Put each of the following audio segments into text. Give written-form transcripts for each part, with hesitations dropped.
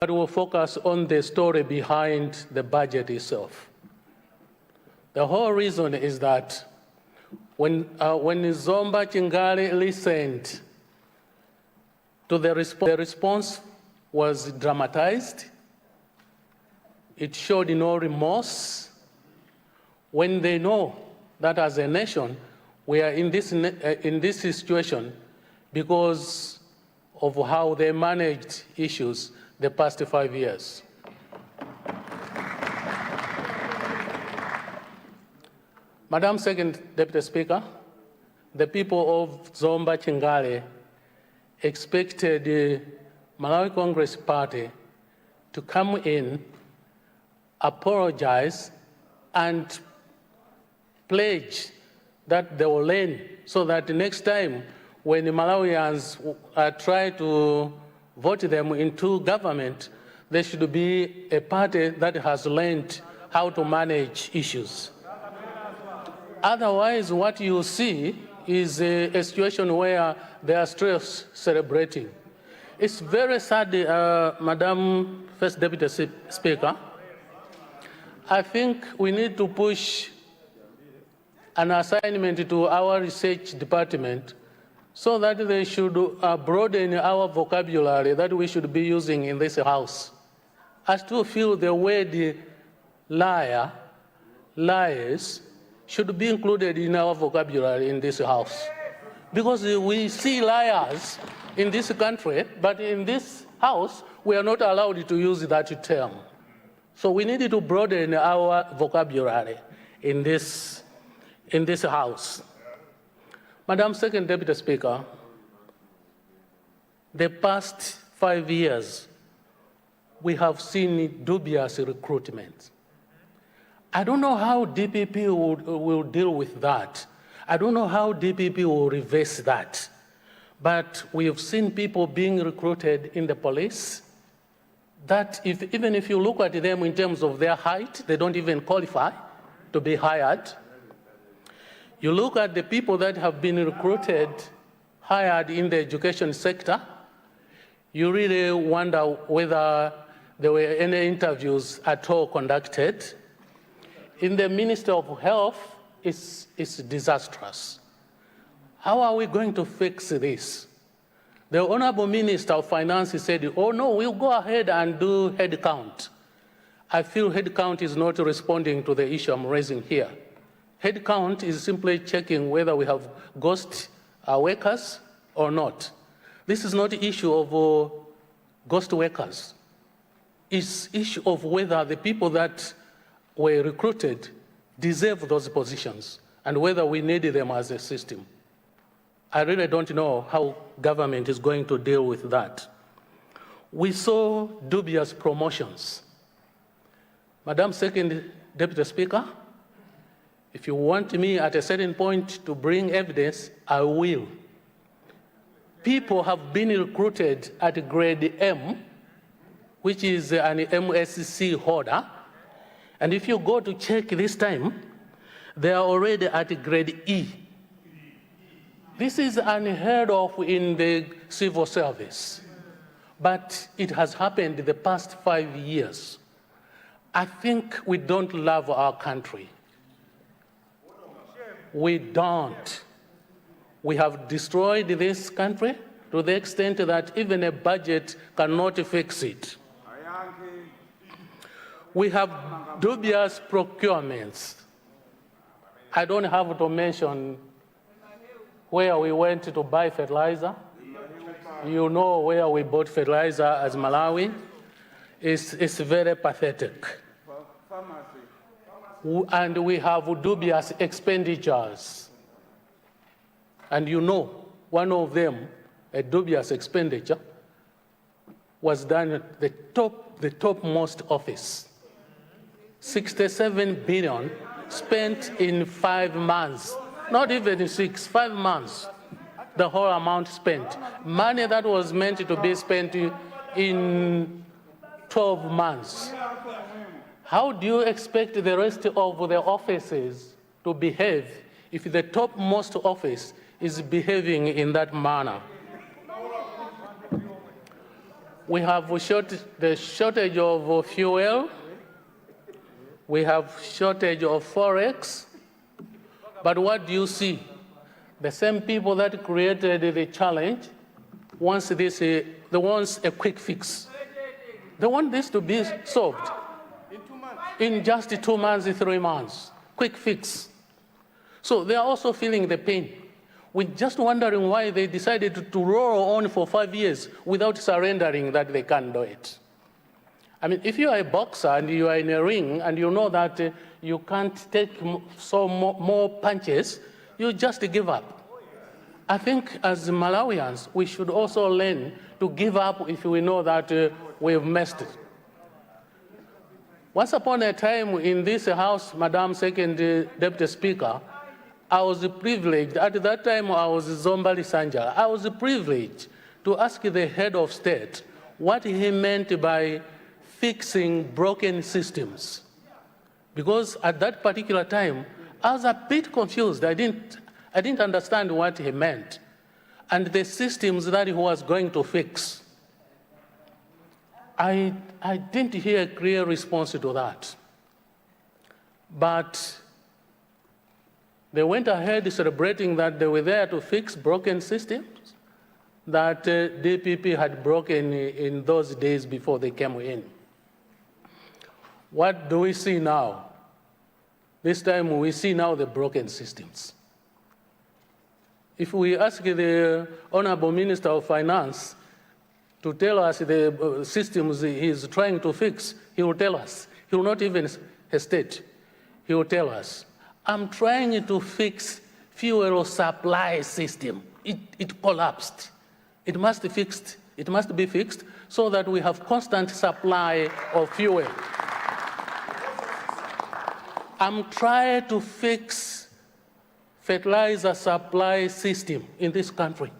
but we'll focus on the story behind the budget itself. The whole reason is that when Zomba Chingale listened to the response was dramatized. It showed no remorse. When they know that as a nation, we are in this situation because of how they managed issues the past 5 years. Madam Second Deputy Speaker, the people of Zomba Chingale expected the Malawi Congress Party to come in, apologize, and pledge that they will learn so that the next time when the Malawians try to vote them into government, there should be a party that has learned how to manage issues. Otherwise, what you see is a situation where they are still celebrating. It's very sad, Madam First Deputy Speaker. I think we need to push an assignment to our research department so that they should broaden our vocabulary that we should be using in this House. I still feel the word liar, liars, should be included in our vocabulary in this House. Because we see liars in this country, but in this House, we are not allowed to use that term. So we need to broaden our vocabulary in this House. Madam Second Deputy Speaker, the past 5 years, we have seen dubious recruitment. I don't know how DPP will deal with that. I don't know how DPP will reverse that. But we have seen people being recruited in the police that even if you look at them in terms of their height, they don't even qualify to be hired. You look at the people that have been recruited, hired in the education sector, you really wonder whether there were any interviews at all conducted. In the Ministry of Health, it's disastrous. How are we going to fix this? The Honorable Minister of Finance said, oh no, we'll go ahead and do head count. I feel head count is not responding to the issue I'm raising here. Head count is simply checking whether we have ghost workers or not. This is not the issue of ghost workers. It's issue of whether the people that were recruited deserve those positions and whether we need them as a system. I really don't know how government is going to deal with that. We saw dubious promotions. Madam Second Deputy Speaker, if you want me at a certain point to bring evidence, I will. People have been recruited at grade M, which is an MSc holder, and if you go to check this time, they are already at grade E. This is unheard of in the civil service, but it has happened the past 5 years. I think we don't love our country. We don't. We have destroyed this country to the extent that even a budget cannot fix it. We have dubious procurements. I don't have to mention where we went to buy fertilizer. You know where we bought fertilizer as Malawi. It's very pathetic. And we have dubious expenditures. And you know, one of them, a dubious expenditure, was done at the topmost office. 67 billion spent in 5 months, not even 6, 5 months, the whole amount spent. Money that was meant to be spent in 12 months. How do you expect the rest of the offices to behave if the topmost office is behaving in that manner? We have the shortage of fuel. We have shortage of forex. But what do you see? The same people that created the challenge wants they want a quick fix. They want this to be solved In 2 months. in just 2 months, 3 months. Quick fix. So they are also feeling the pain. We're just wondering why they decided to roll on for 5 years without surrendering that they can't do it. I mean, if you are a boxer and you are in a ring and you know that you can't take more punches, you just give up. I think as Malawians, we should also learn to give up if we know that we've messed it. Once upon a time in this House, Madam Second Deputy Speaker, I was privileged, at that time I was Zombali Sanja, I was privileged to ask the head of state what he meant by fixing broken systems. Because at that particular time, I was a bit confused. I didn't understand what he meant and the systems that he was going to fix. I didn't hear a clear response to that. But they went ahead celebrating that they were there to fix broken systems that DPP had broken in those days before they came in. What do we see now? This time we see now the broken systems. If we ask the Honorable Minister of Finance to tell us the systems he is trying to fix, he will tell us. He will not even hesitate. He will tell us, I'm trying to fix fuel supply system. It collapsed. It must be fixed so that we have constant supply of fuel. I'm trying to fix fertilizer supply system in this country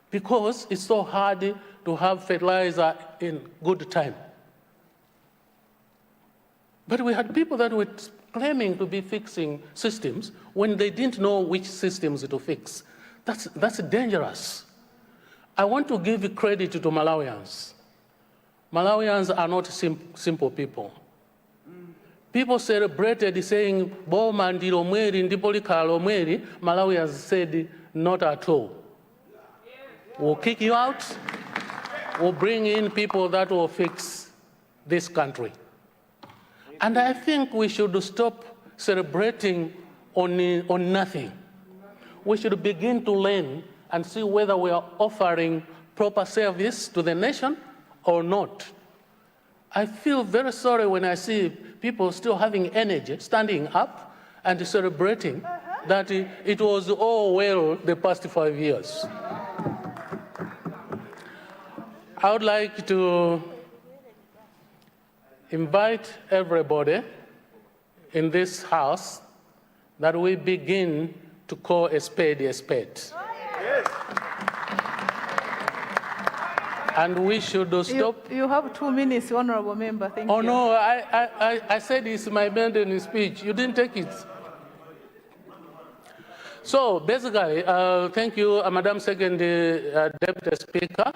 because it's so hard to have fertilizer in good time. But we had people that were claiming to be fixing systems when they didn't know which systems to fix. That's dangerous. I want to give credit to Malawians. Malawians are not simple people. People celebrated saying, Boma ndilo mweri, ndipo likalo mweri. Malawians said, not at all. We'll kick you out. We'll bring in people that will fix this country. And I think we should stop celebrating on nothing. We should begin to learn and see whether we are offering proper service to the nation or not. I feel very sorry when I see people still having energy, standing up and celebrating that it was all well the past 5 years. I would like to invite everybody in this house that we begin to call a spade a spade. Yes. And we should stop. You have 2 minutes, Honorable Member. Thank you. Oh, no, I said it's my maiden speech. You didn't take it. So basically, thank you, Madam Second Deputy Speaker.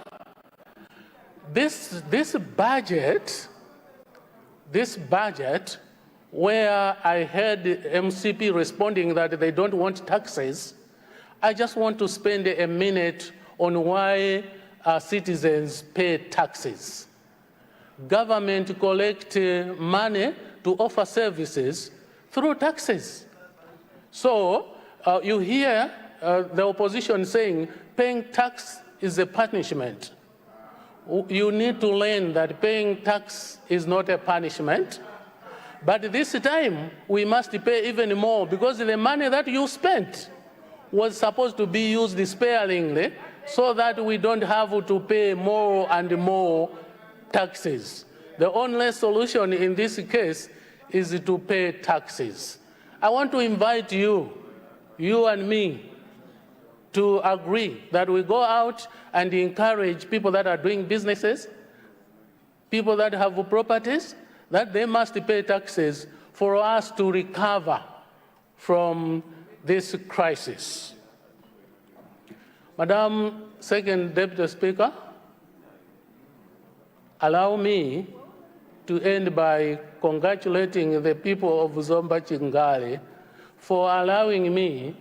This budget, where I heard MCP responding that they don't want taxes, I just want to spend a minute on why citizens pay taxes. Government collect money to offer services through taxes. So you hear the opposition saying paying tax is a punishment. You need to learn that paying tax is not a punishment. But this time, we must pay even more because the money that you spent was supposed to be used sparingly so that we don't have to pay more and more taxes. The only solution in this case is to pay taxes. I want to invite you and me, to agree that we go out and encourage people that are doing businesses, people that have properties, that they must pay taxes for us to recover from this crisis. Madam Second Deputy Speaker, allow me to end by congratulating the people of Zomba Chingali for allowing me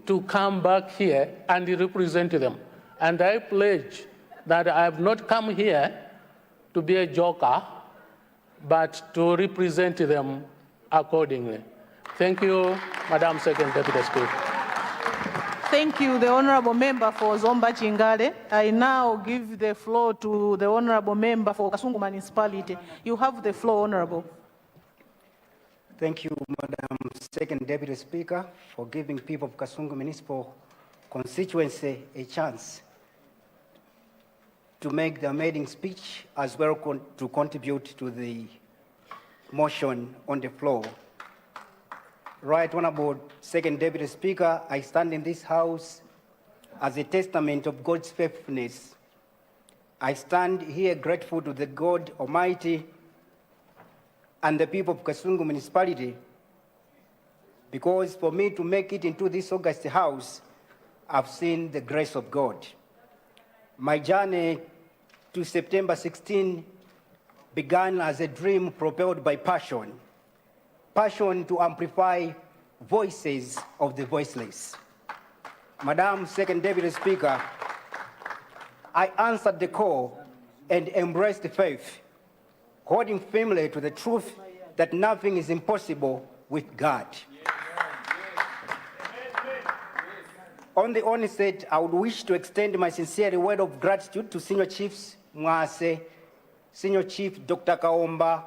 to come back here and represent them. And I pledge that I have not come here to be a joker, but to represent them accordingly. Thank you, Madam Second Deputy Speaker. Thank you, the Honorable Member for Zomba Chingale. I now give the floor to the Honorable Member for Kasungu Municipality. You have the floor, Honorable. Thank you, Madam Second Deputy Speaker, for giving people of Kasungu Municipal Constituency a chance to make their maiden speech as well to contribute to the motion on the floor. Right Honorable Second Deputy Speaker, I stand in this House as a testament of God's faithfulness. I stand here grateful to the God Almighty and the people of Kasungu Municipality, because for me to make it into this August House, I've seen the grace of God. My journey to September 16 began as a dream propelled by passion. Passion to amplify voices of the voiceless. Madam Second Deputy Speaker, I answered the call and embraced faith, holding firmly to the truth that nothing is impossible with God. On the onset, I would wish to extend my sincere word of gratitude to Senior Chiefs Mwase, Senior Chief Dr. Kaomba,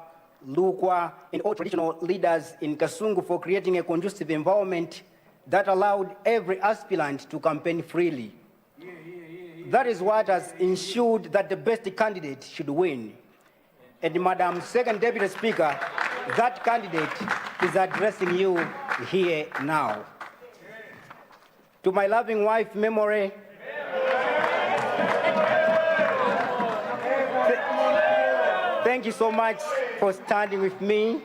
Lukwa, and all traditional leaders in Kasungu for creating a conducive environment that allowed every aspirant to campaign freely. That is what has ensured that the best candidate should win. And Madam Second Deputy Speaker, that candidate is addressing you here now. To my loving wife, memory, thank you so much for standing with me.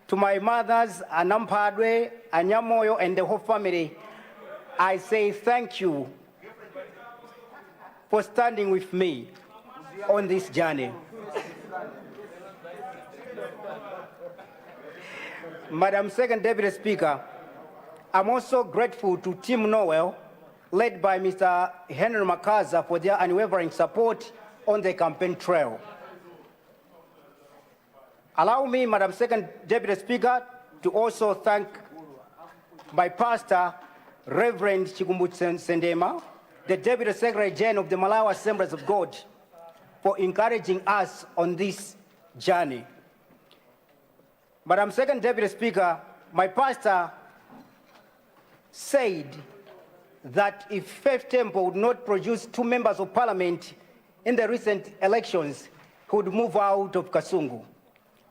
To my mothers, Anampadwe, Anyamoyo, and the whole family, I say thank you for standing with me on this journey. Madam Second Deputy Speaker, I'm also grateful to Team Noel, led by Mr. Henry Makaza, for their unwavering support on the campaign trail. Allow me, Madam Second Deputy Speaker, to also thank my pastor, Reverend Chikumbu Sendema, the Deputy Secretary General of the Malawi Assemblies of God, for encouraging us on this journey. Madam Second Deputy Speaker, my pastor said that if Faith Temple would not produce 2 members of parliament in the recent elections, he would move out of Kasungu.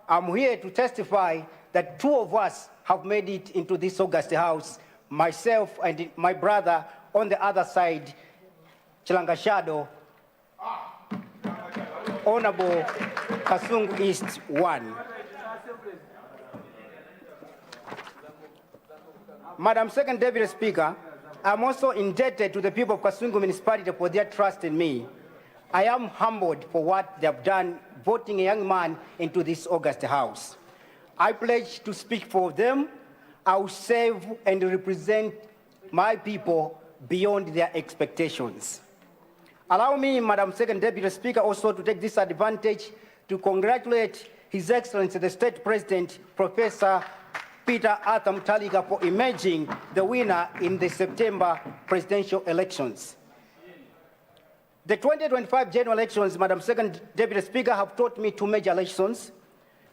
I'm here to testify that 2 of us have made it into this August House, myself and my brother on the other side, Chilanga Shadow, Honorable Kasungu East 1. Madam Second Deputy Speaker, I'm also indebted to the people of Kasungu Municipality for their trust in me. I am humbled for what they have done, voting a young man into this August House. I pledge to speak for them. I will serve and represent my people beyond their expectations. Allow me, Madam Second Deputy Speaker, also to take this advantage to congratulate His Excellency the State President, Professor Peter Arthur Mutharika, for emerging the winner in the September presidential elections. The 2025 general elections, Madam Second Deputy Speaker, have taught me 2 major lessons.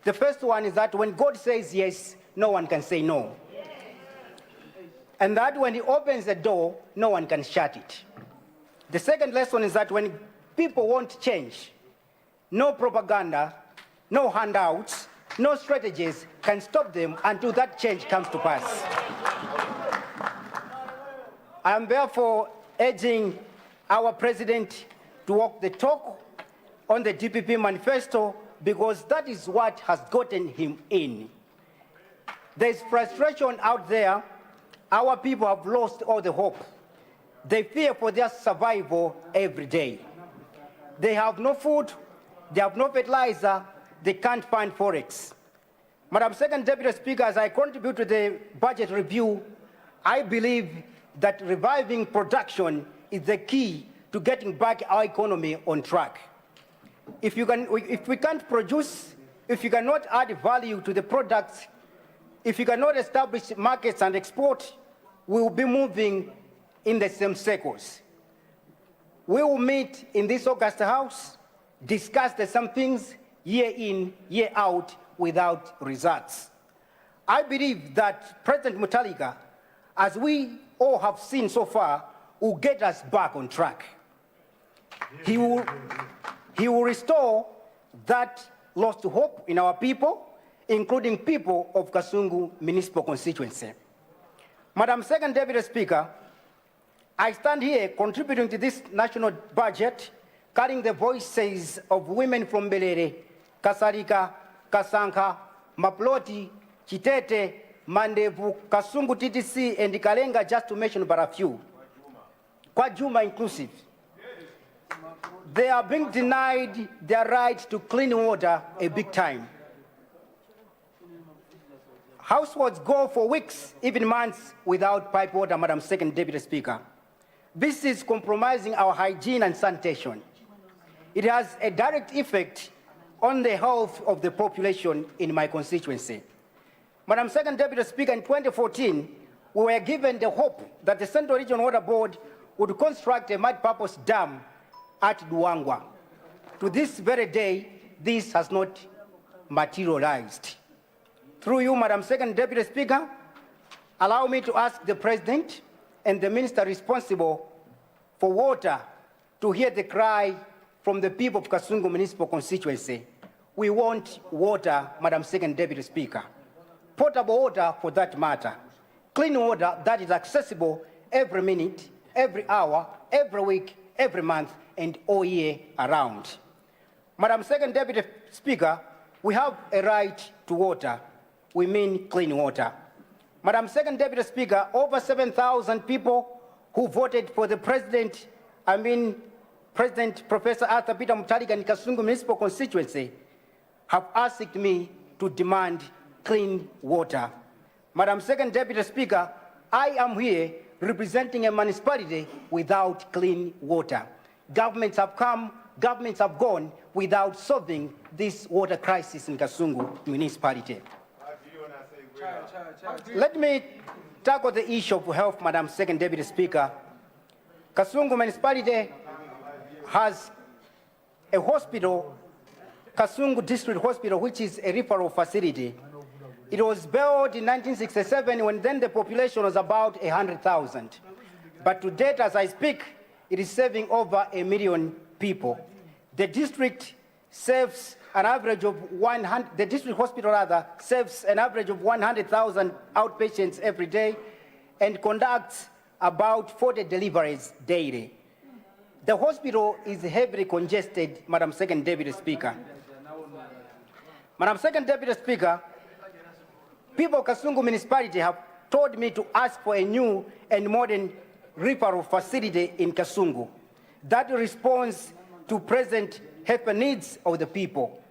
The first one is that when God says yes, no one can say no. And that when He opens the door, no one can shut it. The second lesson is that when people want change, no propaganda, no handouts, no strategies can stop them until that change comes to pass. I am therefore urging our president to walk the talk on the DPP manifesto, because that is what has gotten him in. There's frustration out there. Our people have lost all the hope. They fear for their survival every day. They have no food, They have no fertilizer, they can't find forex. Madam Second Deputy Speaker, as I contribute to the budget review, I believe that reviving production is the key to getting back our economy on track. If we can't produce, if you cannot add value to the products, if you cannot establish markets and export, we will be moving in the same circles. We will meet in this August House, discuss the same things year in, year out, without results. I believe that President Mutharika, as we all have seen so far, will get us back on track. He will restore that lost hope in our people, including people of Kasungu Municipal Constituency. Madam Second Deputy Speaker, I stand here contributing to this national budget, carrying the voices of women from Belere, Kasarika, Kasanka, Maploti, Chitete, Mandevu, Kasungu TTC, and Kalenga, just to mention but a few. Kwajuma inclusive. They are being denied their right to clean water a big time. Households go for weeks, even months, without pipe water, Madam Second Deputy Speaker. This is compromising our hygiene and sanitation. It has a direct effect on the health of the population in my constituency. Madam Second Deputy Speaker, in 2014, we were given the hope that the Central Regional Water Board would construct a multi-purpose dam at Duangwa. To this very day, this has not materialized. Through you, Madam Second Deputy Speaker, allow me to ask the President and the Minister responsible for water to hear the cry from the people of Kasungu Municipal Constituency. We want water, Madam Second Deputy Speaker. Potable water for that matter. Clean water that is accessible every minute, every hour, every week, every month, and all year around. Madam Second Deputy Speaker, we have a right to water. We mean clean water. Madam Second Deputy Speaker, over 7,000 people who voted for the President, President Professor Arthur Peter Mutharika in Kasungu Municipal Constituency, have asked me to demand clean water. Madam Second Deputy Speaker, I am here representing a municipality without clean water. Governments have come, governments have gone without solving this water crisis in Kasungu Municipality. Let me tackle the issue of health, Madam Second Deputy Speaker. Kasungu Municipality has a hospital, Kasungu District Hospital, which is a referral facility. It was built in 1967 when then the population was about 100,000. But to date, as I speak, it is serving over 1 million people. The district serves an average of 100, the district hospital rather, serves an average of 100,000 outpatients every day and conducts about 40 deliveries daily. The hospital is heavily congested, Madam Second Deputy Speaker. Madam Second Deputy Speaker, people of Kasungu Municipality have told me to ask for a new and modern referral facility in Kasungu that responds to present health needs of the people.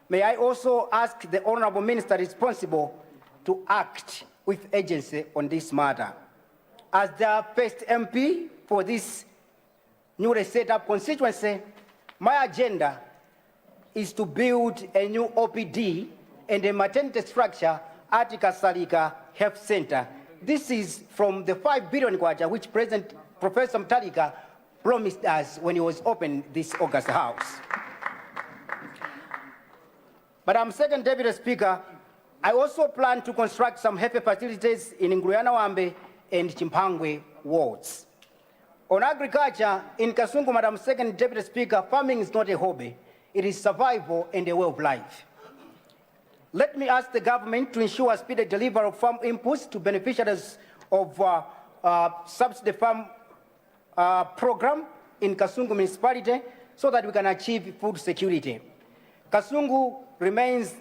May I also ask the Honorable Minister responsible to act with urgency on this matter. As the first MP for this newly set up constituency, my agenda is to build a new OPD and a maternity structure at Kasarika Health Center. This is from the 5 billion kwacha which President Professor Mutharika promised us when he was opened this August House. Madam Second Deputy Speaker, I also plan to construct some health facilities in Nguyanawambe and Chimpangwe wards. On agriculture, in Kasungu, Madam Second Deputy Speaker, farming is not a hobby. It is survival and a way of life. Let me ask the government to ensure a speedy delivery of farm inputs to beneficiaries of subsidy farm program in Kasungu Municipality so that we can achieve food security. Kasungu remains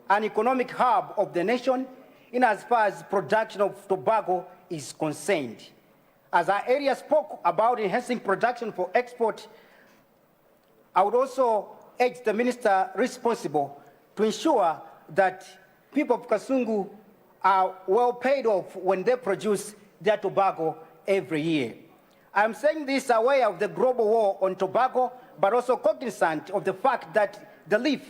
an economic hub of the nation in as far as production of tobacco is concerned. As our area spoke about enhancing production for export, I would also urge the minister responsible to ensure that people of Kasungu are well paid off when they produce their tobacco every year. I'm saying this aware of the global war on tobacco, but also cognizant of the fact that the leaf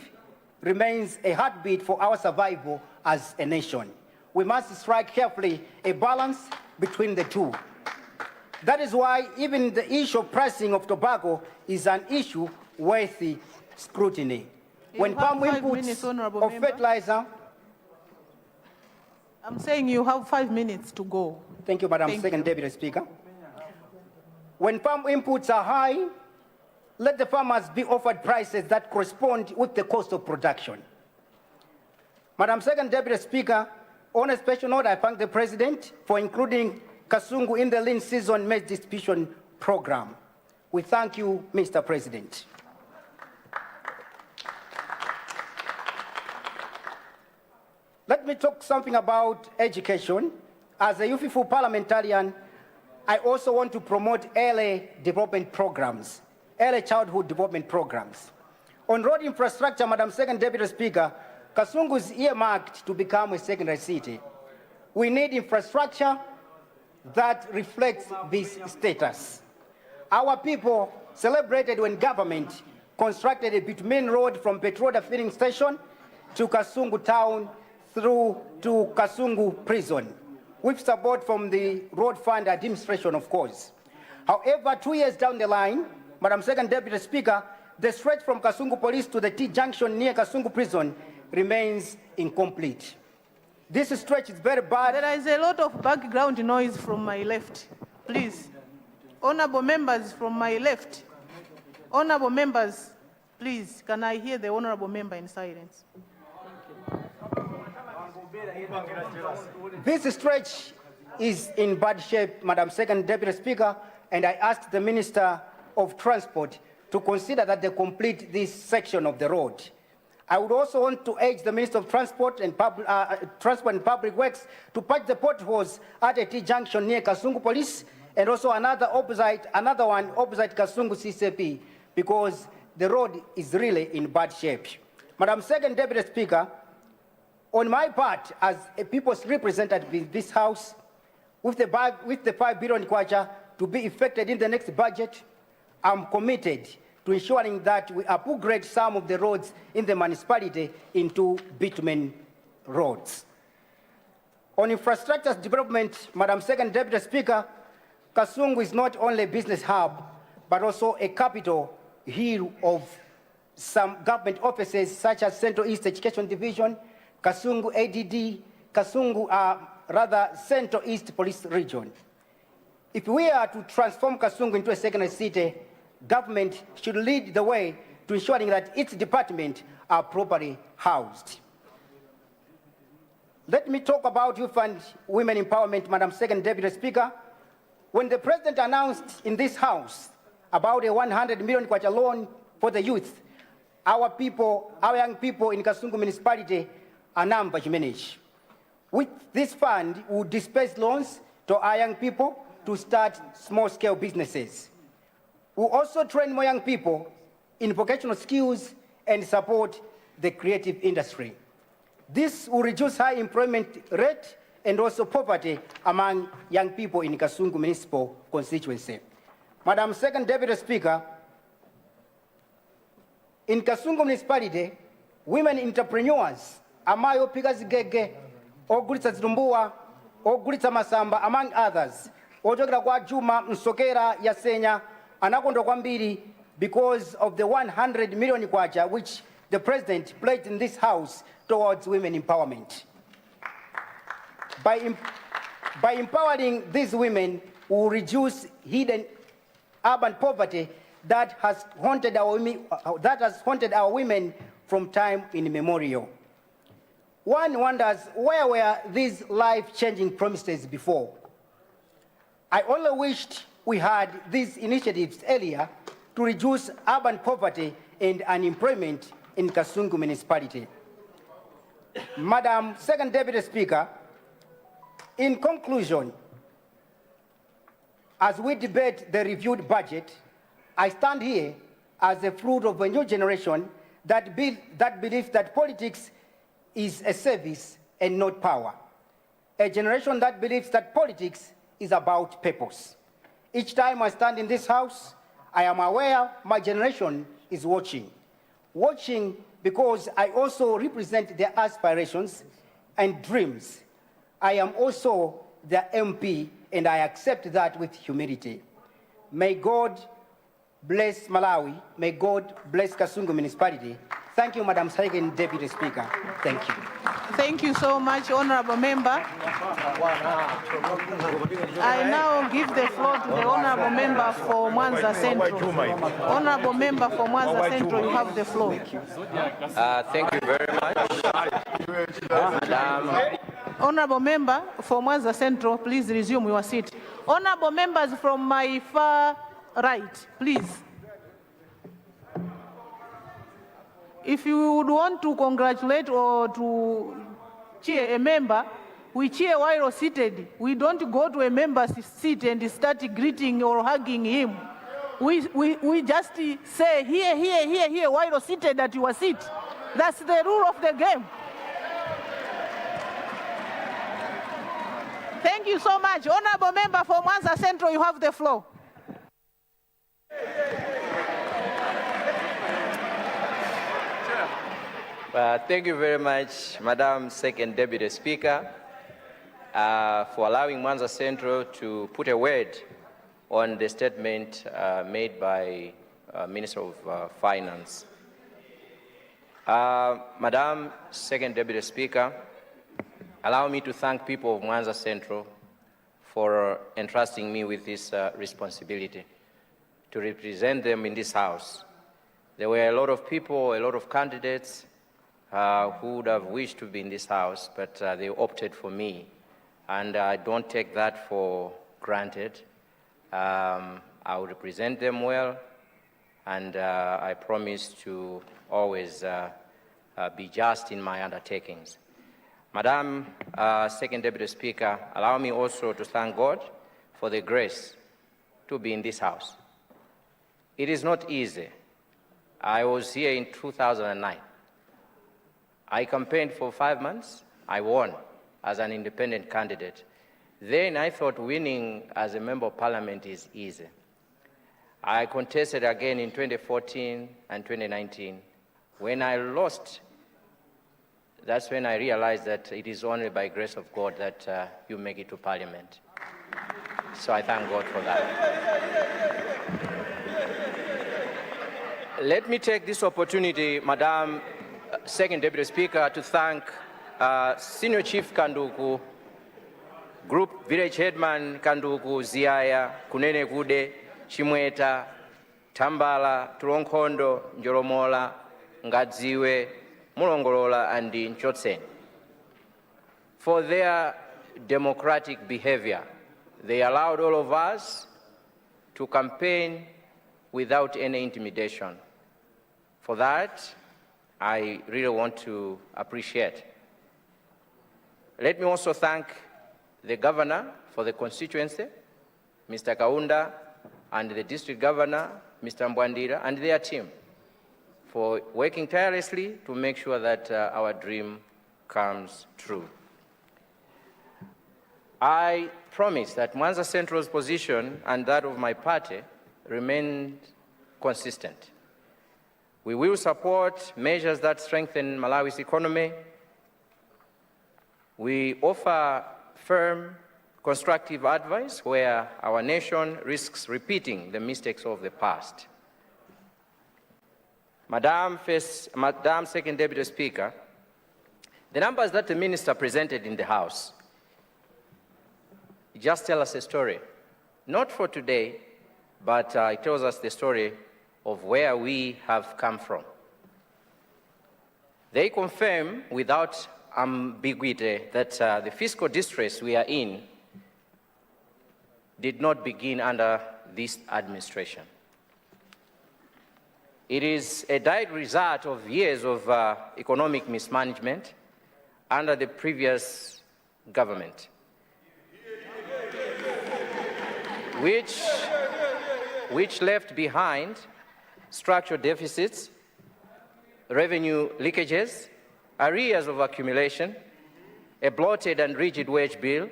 remains a heartbeat for our survival as a nation. We must strike carefully a balance between the two. That is why even the issue of pricing of tobacco is an issue worthy scrutiny. When palm inputs of fertilizer... I'm saying you have 5 minutes to go. Thank you, Madam Second Deputy Speaker. When farm inputs are high, let the farmers be offered prices that correspond with the cost of production. Madam Second Deputy Speaker, on a special note, I thank the President for including Kasungu in the lean season maize distribution program. We thank you, Mr. President. Let me talk something about education. As a youthful parliamentarian, I also want to promote early development programs, early childhood development programs. On road infrastructure, Madam Second Deputy Speaker, Kasungu is earmarked to become a secondary city. We need infrastructure that reflects this status. Our people celebrated when government constructed a bitumen road from Petroda filling station to Kasungu town through to Kasungu prison, with support from the Road Fund Administration, of course. However, 2 years down the line, Madam Second Deputy Speaker, the stretch from Kasungu Police to the T-junction near Kasungu Prison remains incomplete. This stretch is very bad. There is a lot of background noise from my left. Please. Honorable members from my left. Honorable members, please, can I hear the honorable member in silence? This stretch is in bad shape, Madam Second Deputy Speaker, and I asked the Minister of Transport to consider that they complete this section of the road. I would also want to urge the Minister of Transport and Public Works to patch the potholes at a T-junction near Kasungu Police, and also another one opposite Kasungu CCP, because the road is really in bad shape. Madam Second Deputy Speaker, on my part, as a people's representative in this House, with the 5 billion kwacha to be effected in the next budget, I'm committed to ensuring that we upgrade some of the roads in the municipality into bitumen roads. On infrastructure development, Madam Second Deputy Speaker, Kasungu is not only a business hub, but also a capital here of some government offices such as Central East Education Division, Kasungu ADD, Central East Police Region. If we are to transform Kasungu into a secondary city, government should lead the way to ensuring that its departments are properly housed. Let me talk about youth and women empowerment, Madam Second Deputy Speaker. When the President announced in this House about a 100 million kwacha loan for the youth, our young people in Kasungu municipality are number diminished. With this fund, we will disperse loans to our young people to start small-scale businesses. We will also train more young people in vocational skills and support the creative industry. This will reduce high employment rate and also poverty among young people in Kasungu municipal constituency. Madam Second Deputy Speaker, in Kasungu municipality, women entrepreneurs, amayo piga zigege, ogulitsa zilumbuwa, ogulitsa masamba, among others, ojogera kwa Juma Msokera Yasenya, anakondo kwambiri because of the 100 million kwacha which the President pledged in this House towards women empowerment. By empowering these women, we will reduce hidden urban poverty that has haunted our women from time immemorial. One wonders, where were these life-changing promises before? I only wished we had these initiatives earlier to reduce urban poverty and unemployment in Kasungu municipality. Madam Second Deputy Speaker, in conclusion, as we debate the reviewed budget, I stand here as a fruit of a new generation that believe that politics is a service and not power. A generation that believes that politics is about purpose. Each time I stand in this house, I am aware my generation is watching. Watching because I also represent their aspirations and dreams. I am also their MP, and I accept that with humility. May God bless Malawi. May God bless Kasungu Municipality. Thank you, Madam Second Deputy Speaker. Thank you. Thank you so much, Honorable Member. I now give the floor to the Honorable Member for Mwanza Central. Honorable Member for Mwanza Central, you have the floor. Thank you very much. Madam. Honorable Member for Mwanza Central, please resume your seat. Honorable members from my far right, please. If you would want to congratulate or to cheer a member, we cheer while seated. We don't go to a member's seat and start greeting or hugging him. We just say here while seated at your seat. That's the rule of the game. Thank you so much. Honorable Member for Mwanza Central, you have the floor. Thank you very much, Madam Second Deputy Speaker, for allowing Mwanza Central to put a word on the statement made by Minister of Finance. Madam Second Deputy Speaker, allow me to thank people of Mwanza Central for entrusting me with this responsibility to represent them in this House. There were a lot of people, a lot of candidates who would have wished to be in this House, but they opted for me. And I don't take that for granted. I will represent them well, and I promise to always be just in my undertakings. Madam Second Deputy Speaker, allow me also to thank God for the grace to be in this House. It is not easy. I was here in 2009. I campaigned for 5 months. I won as an independent candidate. Then I thought winning as a member of parliament is easy. I contested again in 2014 and 2019. When I lost, that's when I realized that it is only by grace of God that you make it to parliament. So I thank God for that. Let me take this opportunity, Madam Second Deputy Speaker, to thank Senior Chief Kanduku, Group Village Headman Kanduku, Ziaya, Kunene Kude, Chimweta, Tambala, Tulonkhondo, Njolomola, Ngadziwe, Mulongolola, and Nchotsen. For their democratic behavior, they allowed all of us to campaign without any intimidation. For that, I really want to appreciate. Let me also thank the governor for the constituency, Mr. Kaunda, and the district governor, Mr. Mbwandira, and their team for working tirelessly to make sure that our dream comes true. I promise that Mwanza Central's position and that of my party remain consistent. We will support measures that strengthen Malawi's economy. We offer firm, constructive advice where our nation risks repeating the mistakes of the past. Madam Second Deputy Speaker, the numbers that the Minister presented in the House just tell us a story, not for today, but it tells us the story of where we have come from. They confirm without ambiguity that the fiscal distress we are in did not begin under this administration. It is a direct result of years of economic mismanagement under the previous government, which left behind structural deficits, revenue leakages, arrears of accumulation, a bloated and rigid wage bill,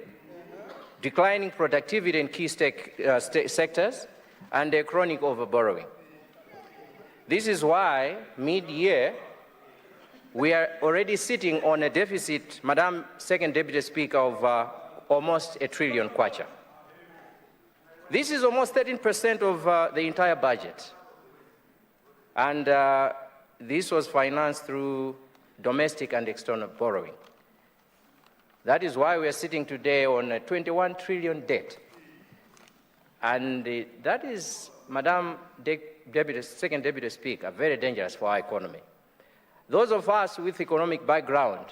declining productivity in key sectors, and a chronic overborrowing. This is why, mid-year, we are already sitting on a deficit, Madam Second Deputy Speaker, of almost $1 trillion kwacha. This is almost 13% of the entire budget. And this was financed through domestic and external borrowing. That is why we are sitting today on a 21 trillion debt. And that is, Madam Second Deputy Speaker, very dangerous for our economy. Those of us with economic background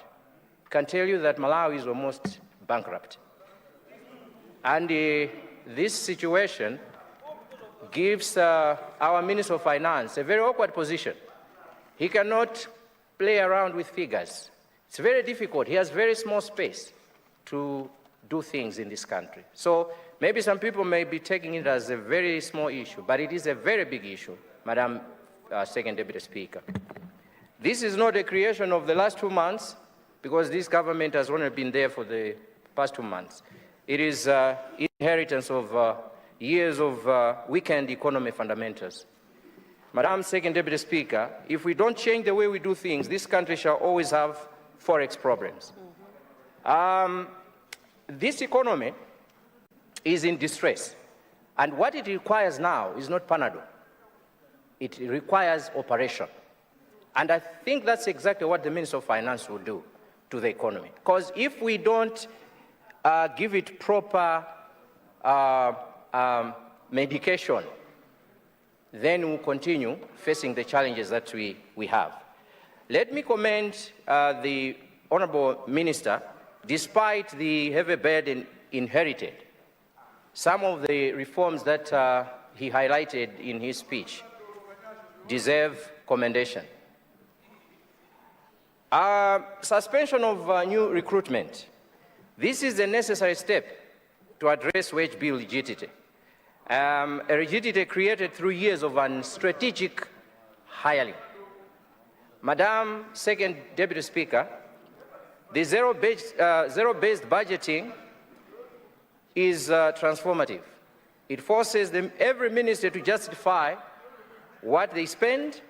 can tell you that Malawi is almost bankrupt. And this situation gives our Minister of Finance a very awkward position. He cannot play around with figures. It's very difficult. He has very small space to do things in this country. So maybe some people may be taking it as a very small issue, but it is a very big issue, Madam Second Deputy Speaker. This is not a creation of the last 2 months, because this government has only been there for the past 2 months. It is inheritance of years of weakened economic fundamentals. Madam Second Deputy Speaker, if we don't change the way we do things, this country shall always have forex problems. This economy is in distress, and what it requires now is not Panadol. It requires operation. And I think that's exactly what the Minister of Finance will do to the economy. Because if we don't give it proper medication, then we'll continue facing the challenges that we have. Let me commend the Honorable Minister. Despite the heavy burden inherited, some of the reforms that he highlighted in his speech deserve commendation. Suspension of new recruitment. This is a necessary step to address wage bill rigidity. A rigidity created through years of strategic hiring. Madam Second Deputy Speaker, the zero-based budgeting is transformative. It forces every minister to justify what they spend,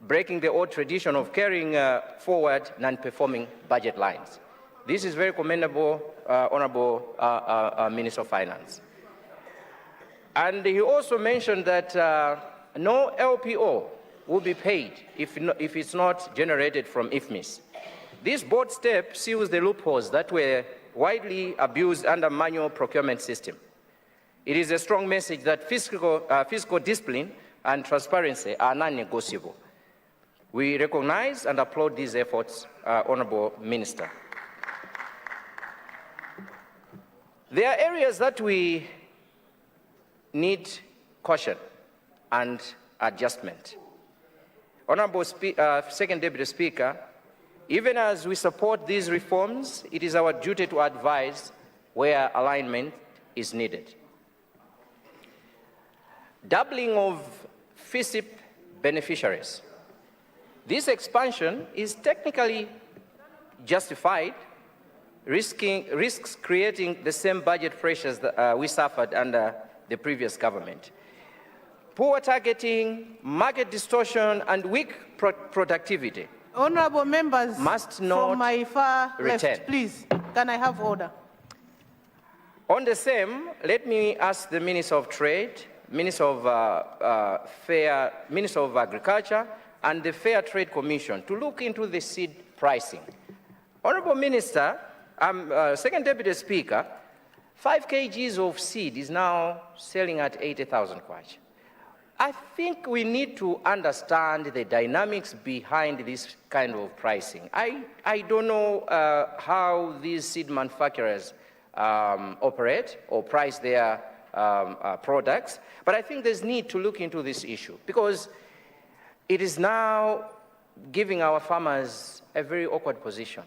breaking the old tradition of carrying forward non-performing budget lines. This is very commendable, Honorable Minister of Finance. And he also mentioned that no LPO will be paid if it's not generated from IFMIS. This bold step seals the loopholes that were widely abused under manual procurement system. It is a strong message that fiscal discipline and transparency are non-negotiable. We recognize and applaud these efforts, Honorable Minister. There are areas that we need caution and adjustment. Honorable Second Deputy Speaker, even as we support these reforms, it is our duty to advise where alignment is needed. Doubling of FISIP beneficiaries. This expansion is technically justified, risks creating the same budget pressures that we suffered under the previous government. Poor targeting, market distortion, and weak productivity. Honorable members must not from my far return. left, please, can I have order? On the same, let me ask the Minister of Trade, Minister of Agriculture, and the Fair Trade Commission to look into the seed pricing. Honorable Minister, Second Deputy Speaker, 5 kgs of seed is now selling at 80,000 kwacha. I think we need to understand the dynamics behind this kind of pricing. I don't know how these seed manufacturers operate or price their products, but I think there's need to look into this issue because it is now giving our farmers a very awkward position.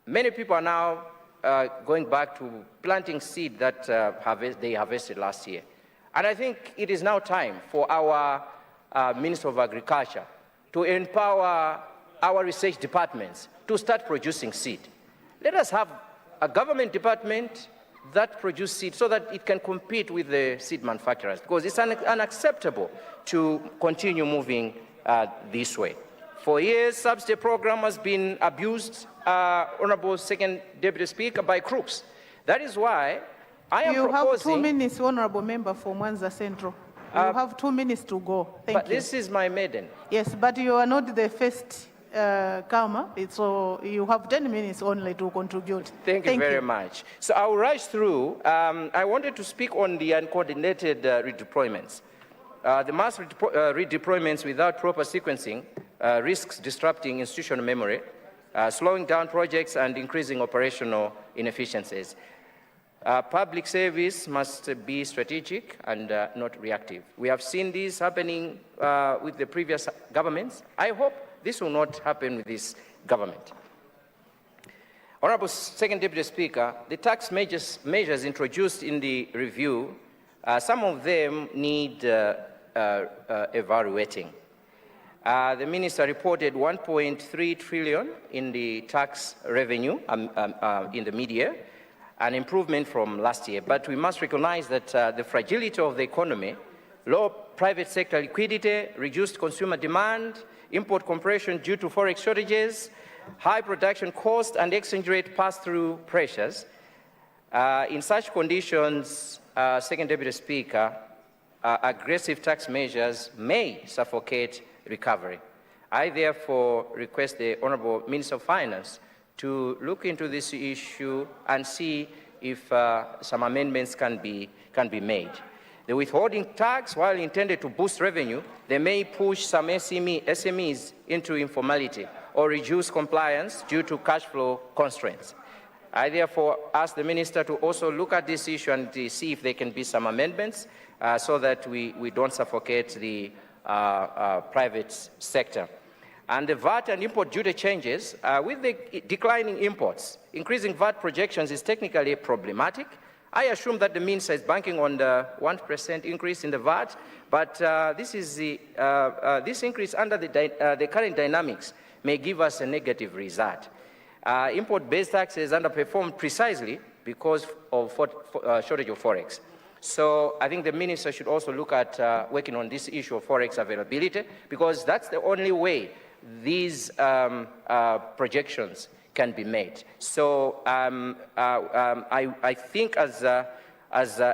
Many people are now going back to planting seed that they harvested last year. And I think it is now time for our Minister of Agriculture to empower our research departments to start producing seed. Let us have a government department that produces seed so that it can compete with the seed manufacturers, because it's unacceptable to continue moving this way. For years, subsidy program has been abused, Honorable Second Deputy Speaker, by crooks. That is why I am proposing... You have 2 minutes, Honorable Member for Mwanza Central. You have 2 minutes to go. Thank you. But this is my maiden. Yes, but you are not the first comer, so you have 10 minutes only to contribute. Thank you very much. So I will rush through. I wanted to speak on the uncoordinated redeployments. The mass redeployments without proper sequencing risks disrupting institutional memory, slowing down projects and increasing operational inefficiencies. Public service must be strategic and not reactive. We have seen this happening with the previous governments. I hope this will not happen with this government. Honorable Second Deputy Speaker, the tax measures introduced in the review, some of them need evaluating. The minister reported 1.3 trillion in the tax revenue in the mid-year, an improvement from last year. But we must recognize that the fragility of the economy, low private sector liquidity, reduced consumer demand, import compression due to forex shortages, high production cost and exchange rate pass-through pressures. In such conditions, Second Deputy Speaker, aggressive tax measures may suffocate recovery. I therefore request the Honourable Minister of Finance to look into this issue and see if some amendments can be made. The withholding tax, while intended to boost revenue, they may push some SMEs into informality or reduce compliance due to cash flow constraints. I therefore ask the Minister to also look at this issue and to see if there can be some amendments so that we don't suffocate the private sector. And the VAT and import duty changes, with the declining imports, increasing VAT projections is technically problematic. I assume that the Minister is banking on the 1% increase in the VAT, but this increase under the current dynamics may give us a negative result. Import-based taxes underperformed precisely because of shortage of forex. So I think the Minister should also look at working on this issue of forex availability, because that's the only way these projections can be made. So I think as a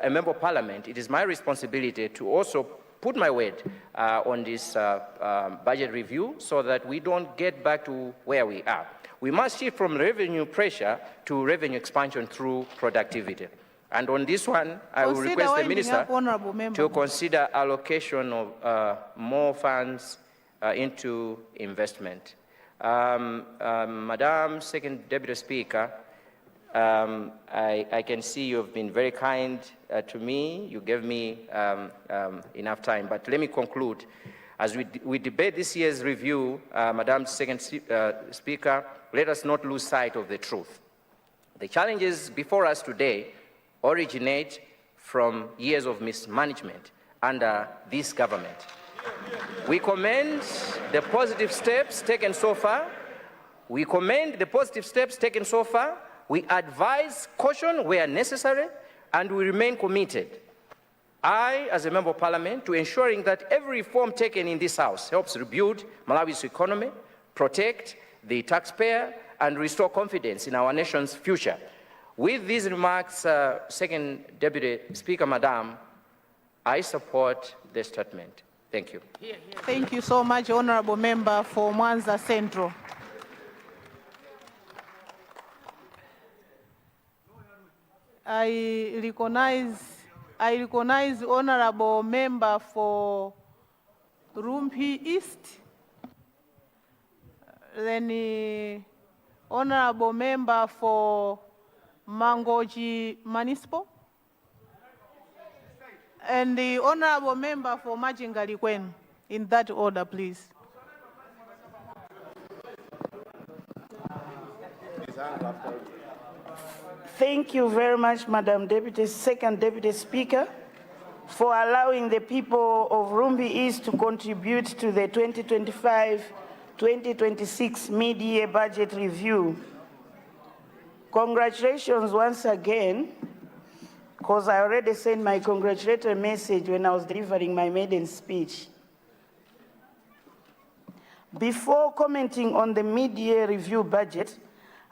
member of parliament, it is my responsibility to also put my weight on this budget review so that we don't get back to where we are. We must shift from revenue pressure to revenue expansion through productivity. And on this one, I will request the Minister to consider allocation of more funds into investment. Madam Second Deputy Speaker, I can see you have been very kind to me. You gave me enough time, but let me conclude. As we debate this year's review, Madam Second Speaker, let us not lose sight of the truth. The challenges before us today originate from years of mismanagement under this government. We commend the positive steps taken so far. We advise caution where necessary, and we remain committed, I, as a member of parliament, to ensuring that every reform taken in this House helps rebuild Malawi's economy, protect the taxpayer, and restore confidence in our nation's future. With these remarks, Second Deputy Speaker, Madam, I support the statement. Thank you. Thank you so much, Honorable Member for Mwanza Central. I recognize Honorable Member for Rumpi East. Then Honorable Member for Mangochi Municipal. And the Honorable Member for Machingali Kwen, in that order, please. Thank you very much, Madam Second Deputy Speaker, for allowing the people of Rumbi East to contribute to the 2025 2026 mid-year budget review. Congratulations once again, because I already sent my congratulatory message when I was delivering my maiden speech. Before commenting on the mid-year review budget,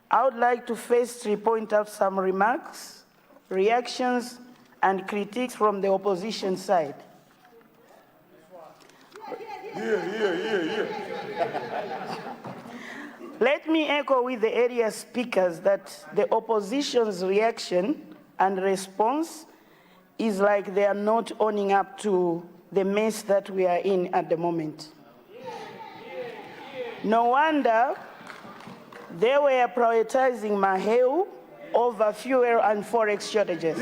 I would like to firstly point out some remarks, reactions, and critiques from the opposition side. Let me echo with the area speakers that the opposition's reaction and response is like they are not owning up to the mess that we are in at the moment. No wonder they were prioritizing Maheu over fuel and forex shortages.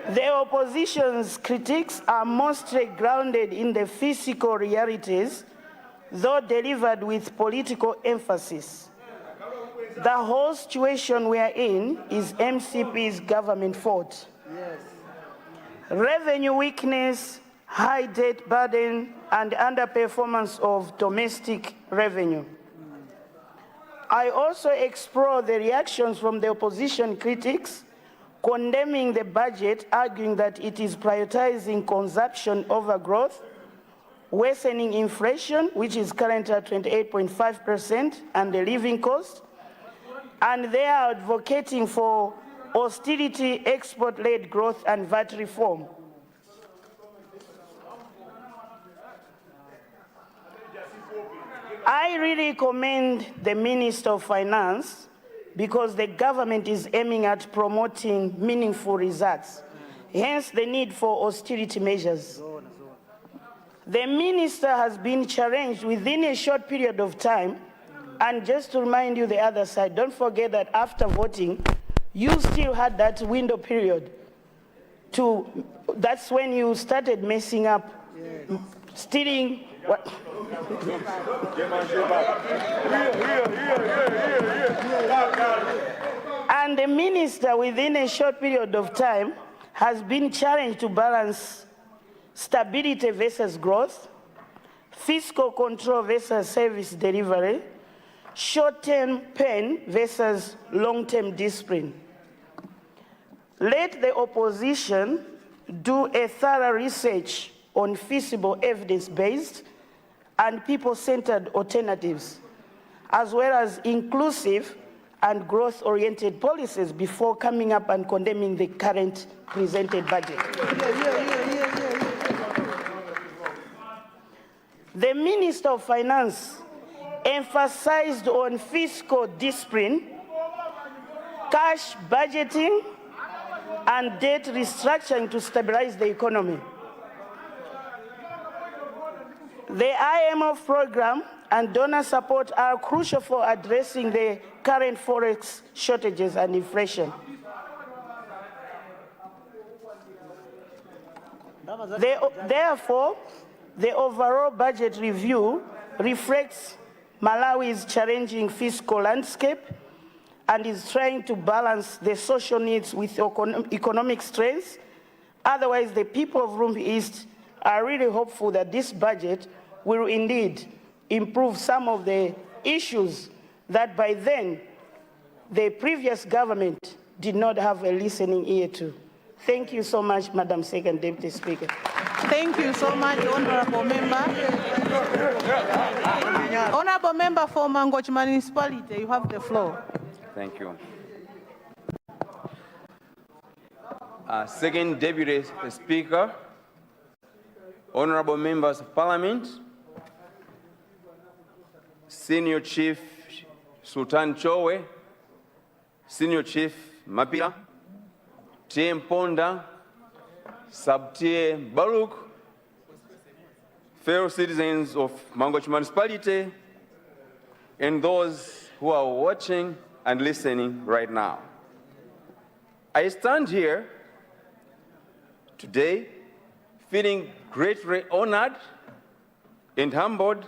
The opposition's critiques are mostly grounded in the physical realities, though delivered with political emphasis. The whole situation we are in is MCP's government fault. Yes. Revenue weakness, high debt burden, and underperformance of domestic revenue. I also explore the reactions from the opposition critics condemning the budget, arguing that it is prioritizing consumption over growth, worsening inflation, which is currently at 28.5%, and the living cost, and they are advocating for austerity, export-led growth, and VAT reform. I really commend the Minister of Finance because the government is aiming at promoting meaningful results, hence the need for austerity measures. The minister has been challenged within a short period of time, and just to remind you the other side, don't forget that after voting, you still had that window period that's when you started messing up, stealing, what? And the minister, within a short period of time, has been challenged to balance stability versus growth, fiscal control versus service delivery, short-term pain versus long-term discipline. Let the opposition do a thorough research on feasible evidence-based and people-centered alternatives, as well as inclusive and growth-oriented policies before coming up and condemning the current presented budget. The Minister of Finance emphasized on fiscal discipline, cash budgeting, and debt restructuring to stabilize the economy. The IMF program and donor support are crucial for addressing the current forex shortages and inflation. Therefore, the overall budget review reflects Malawi's challenging fiscal landscape and is trying to balance the social needs with economic strengths. Otherwise, the people of Rumbi East are really hopeful that this budget will indeed improve some of the issues that by then the previous government did not have a listening ear to. Thank you so much, Madam Second Deputy Speaker. Thank you so much, Honorable Member. Honorable Member for Mangochi Municipality, you have the floor. Thank you. Second Deputy Speaker, Honorable Members of Parliament, Senior Chief Sultan Chowe, Senior Chief Mapia, TM Ponda, Sub-Tier Baruch, fellow citizens of Mangochi Municipality, and those who are watching and listening right now. I stand here today feeling greatly honored and humbled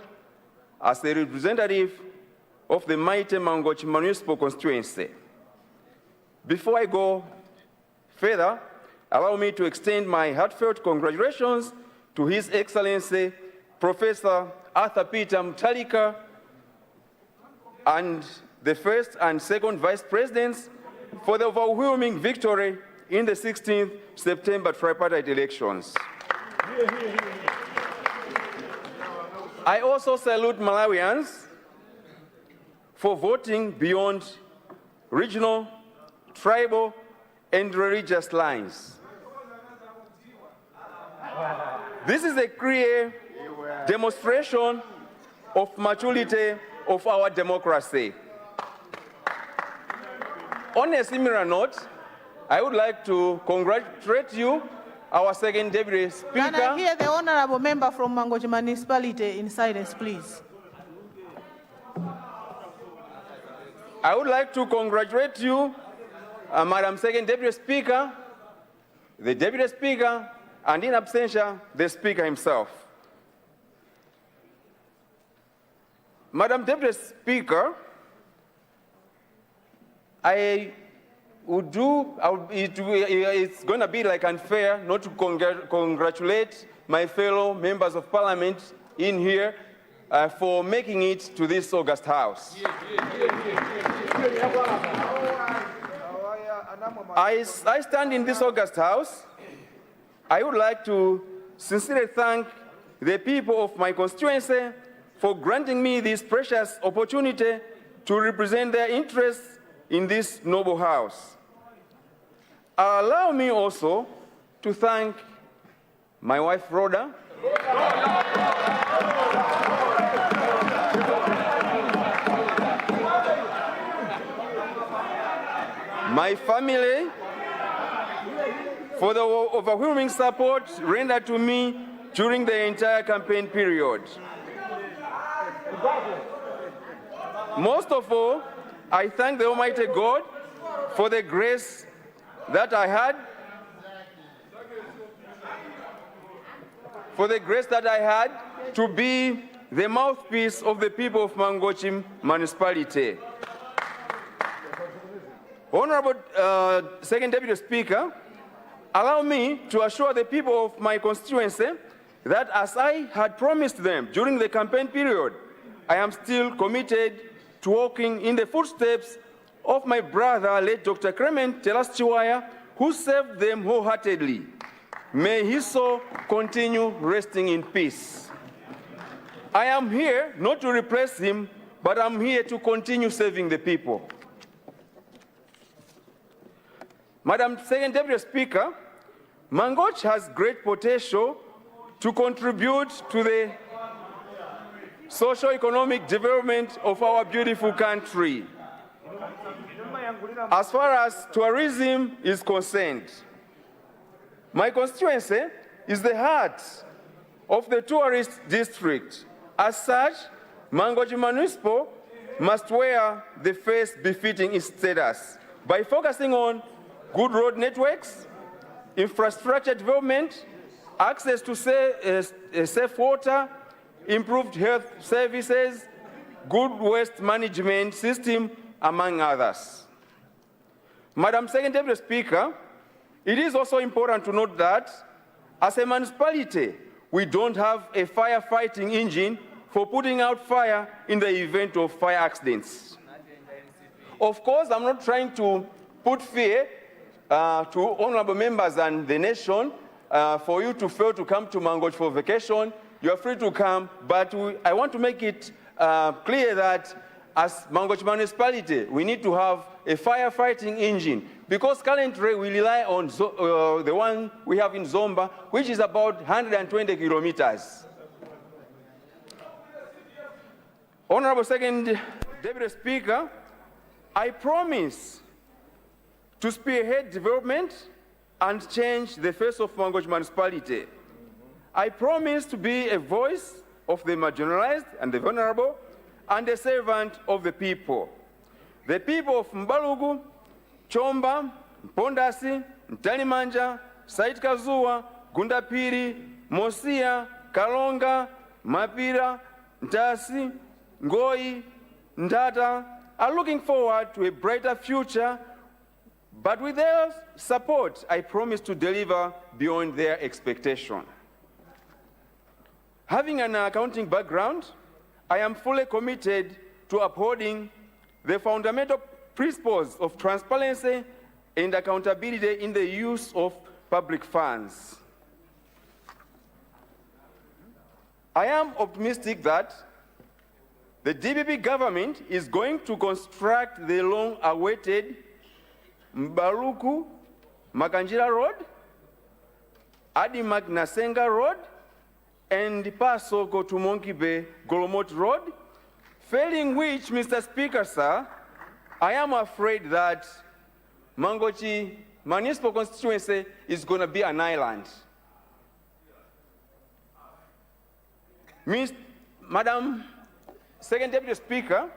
as a representative of the mighty Mangochi Municipal Constituency. Before I go further, allow me to extend my heartfelt congratulations to His Excellency Professor Arthur Peter Mutharika and the first and second vice presidents for the overwhelming victory in the 16th September tripartite elections. I also salute Malawians for voting beyond regional, tribal, and religious lines. This is a clear demonstration of maturity of our democracy. On a similar note, I would like to congratulate you, our second Deputy Speaker. Can I hear the honorable member from Mangochi Municipality in silence, please? I would like to congratulate you, Madam Second Deputy Speaker, the Deputy Speaker, and in absentia, the Speaker himself. Madam Deputy Speaker, it's going to be like unfair not to congratulate my fellow members of Parliament in here for making it to this August House. I stand in this August House. I would like to sincerely thank the people of my constituency for granting me this precious opportunity to represent their interests in this noble house. Allow me also to thank my wife, Rhoda, my family, for the overwhelming support rendered to me during the entire campaign period. Most of all, I thank the Almighty God for the grace that I had, to be the mouthpiece of the people of Mangochi Municipality. Honorable Second Deputy Speaker, allow me to assure the people of my constituency that as I had promised them during the campaign period, I am still committed to walking in the footsteps of my brother, late Dr. Clement Telas Chiwaya, who served them wholeheartedly. May his soul continue resting in peace. I am here not to replace him, but I'm here to continue serving the people. Madam Second Deputy Speaker, Mangochi has great potential to contribute to the socio-economic development of our beautiful country. As far as tourism is concerned, my constituency is the heart of the tourist district. As such, Mangochi Municipal must wear the face befitting its status by focusing on good road networks, infrastructure development, access to safe water, improved health services, good waste management system, among others. Madam Second Deputy Speaker, it is also important to note that as a municipality, we don't have a firefighting engine for putting out fire in the event of fire accidents. Of course, I'm not trying to put fear to honorable members and the nation for you to fail to come to Mangochi for vacation. You are free to come, but I want to make it clear that as Mangochi Municipality, we need to have a firefighting engine, because currently we rely on the one we have in Zomba, which is about 120 kilometers. Honorable Second Deputy Speaker, I promise to spearhead development and change the face of Mangochi Municipality. I promise to be a voice of the marginalized and the vulnerable and a servant of the people. The people of Mbalugu, Chomba, Mpondasi, Ntalimanja, Sait Kazua, Gundapiri, Mosia, Kalonga, Mapira, Ntasi, Ngoi, Ndata are looking forward to a brighter future, but with their support, I promise to deliver beyond their expectation. Having an accounting background, I am fully committed to upholding the fundamental principles of transparency and accountability in the use of public funds. I am optimistic that the DPP government is going to construct the long-awaited Mbaluku Makanjira Road, Adimak Nasenga Road, and Pasoko to Monkey Bay Golomot Road, failing which, Mr. Speaker, sir, I am afraid that Mangochi municipal constituency is going to be an island. Madam Second Deputy Speaker,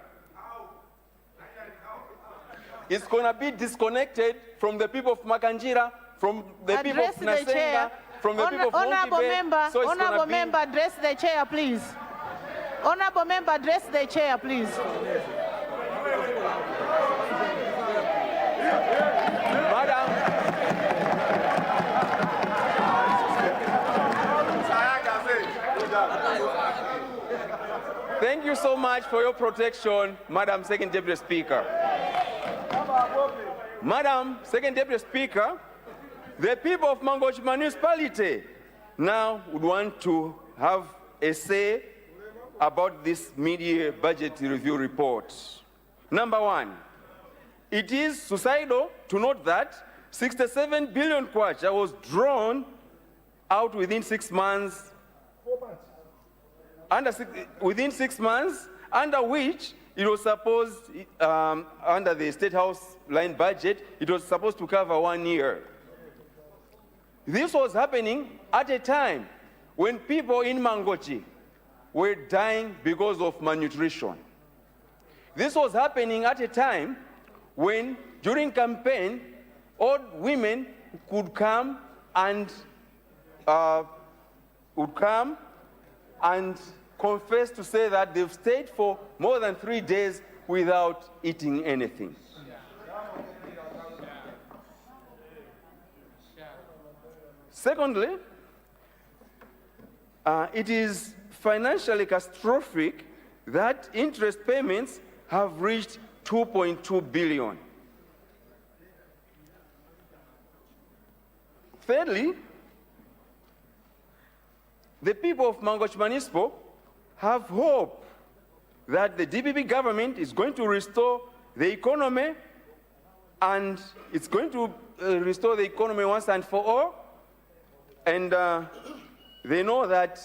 it's going to be disconnected from the people of Makanjira, from the people of Nasenga, from the people of Honorable Monkey Bay. member, So honorable member, address the chair, please. Honorable member, address the chair, please. Thank you so much for your protection, Madam Second Deputy Speaker. Madam Second Deputy Speaker, the people of Mangochi municipality now would want to have a say about this mid-year budget review report. Number one, it is suicidal to note that 67 billion kwacha was drawn out within 6 months. Within 6 months, under which it was supposed, under the State House line budget, it was supposed to cover 1 year. This was happening at a time when people in Mangochi were dying because of malnutrition. This was happening at a time when, during campaign, old women could come and confess to say that they've stayed for more than 3 days without eating anything. Secondly, it is financially catastrophic that interest payments have reached 2.2 billion. Thirdly, the people of Mangochi Municipal have hope that the DPP government is going to restore the economy, and it's going to restore the economy once and for all. And they know that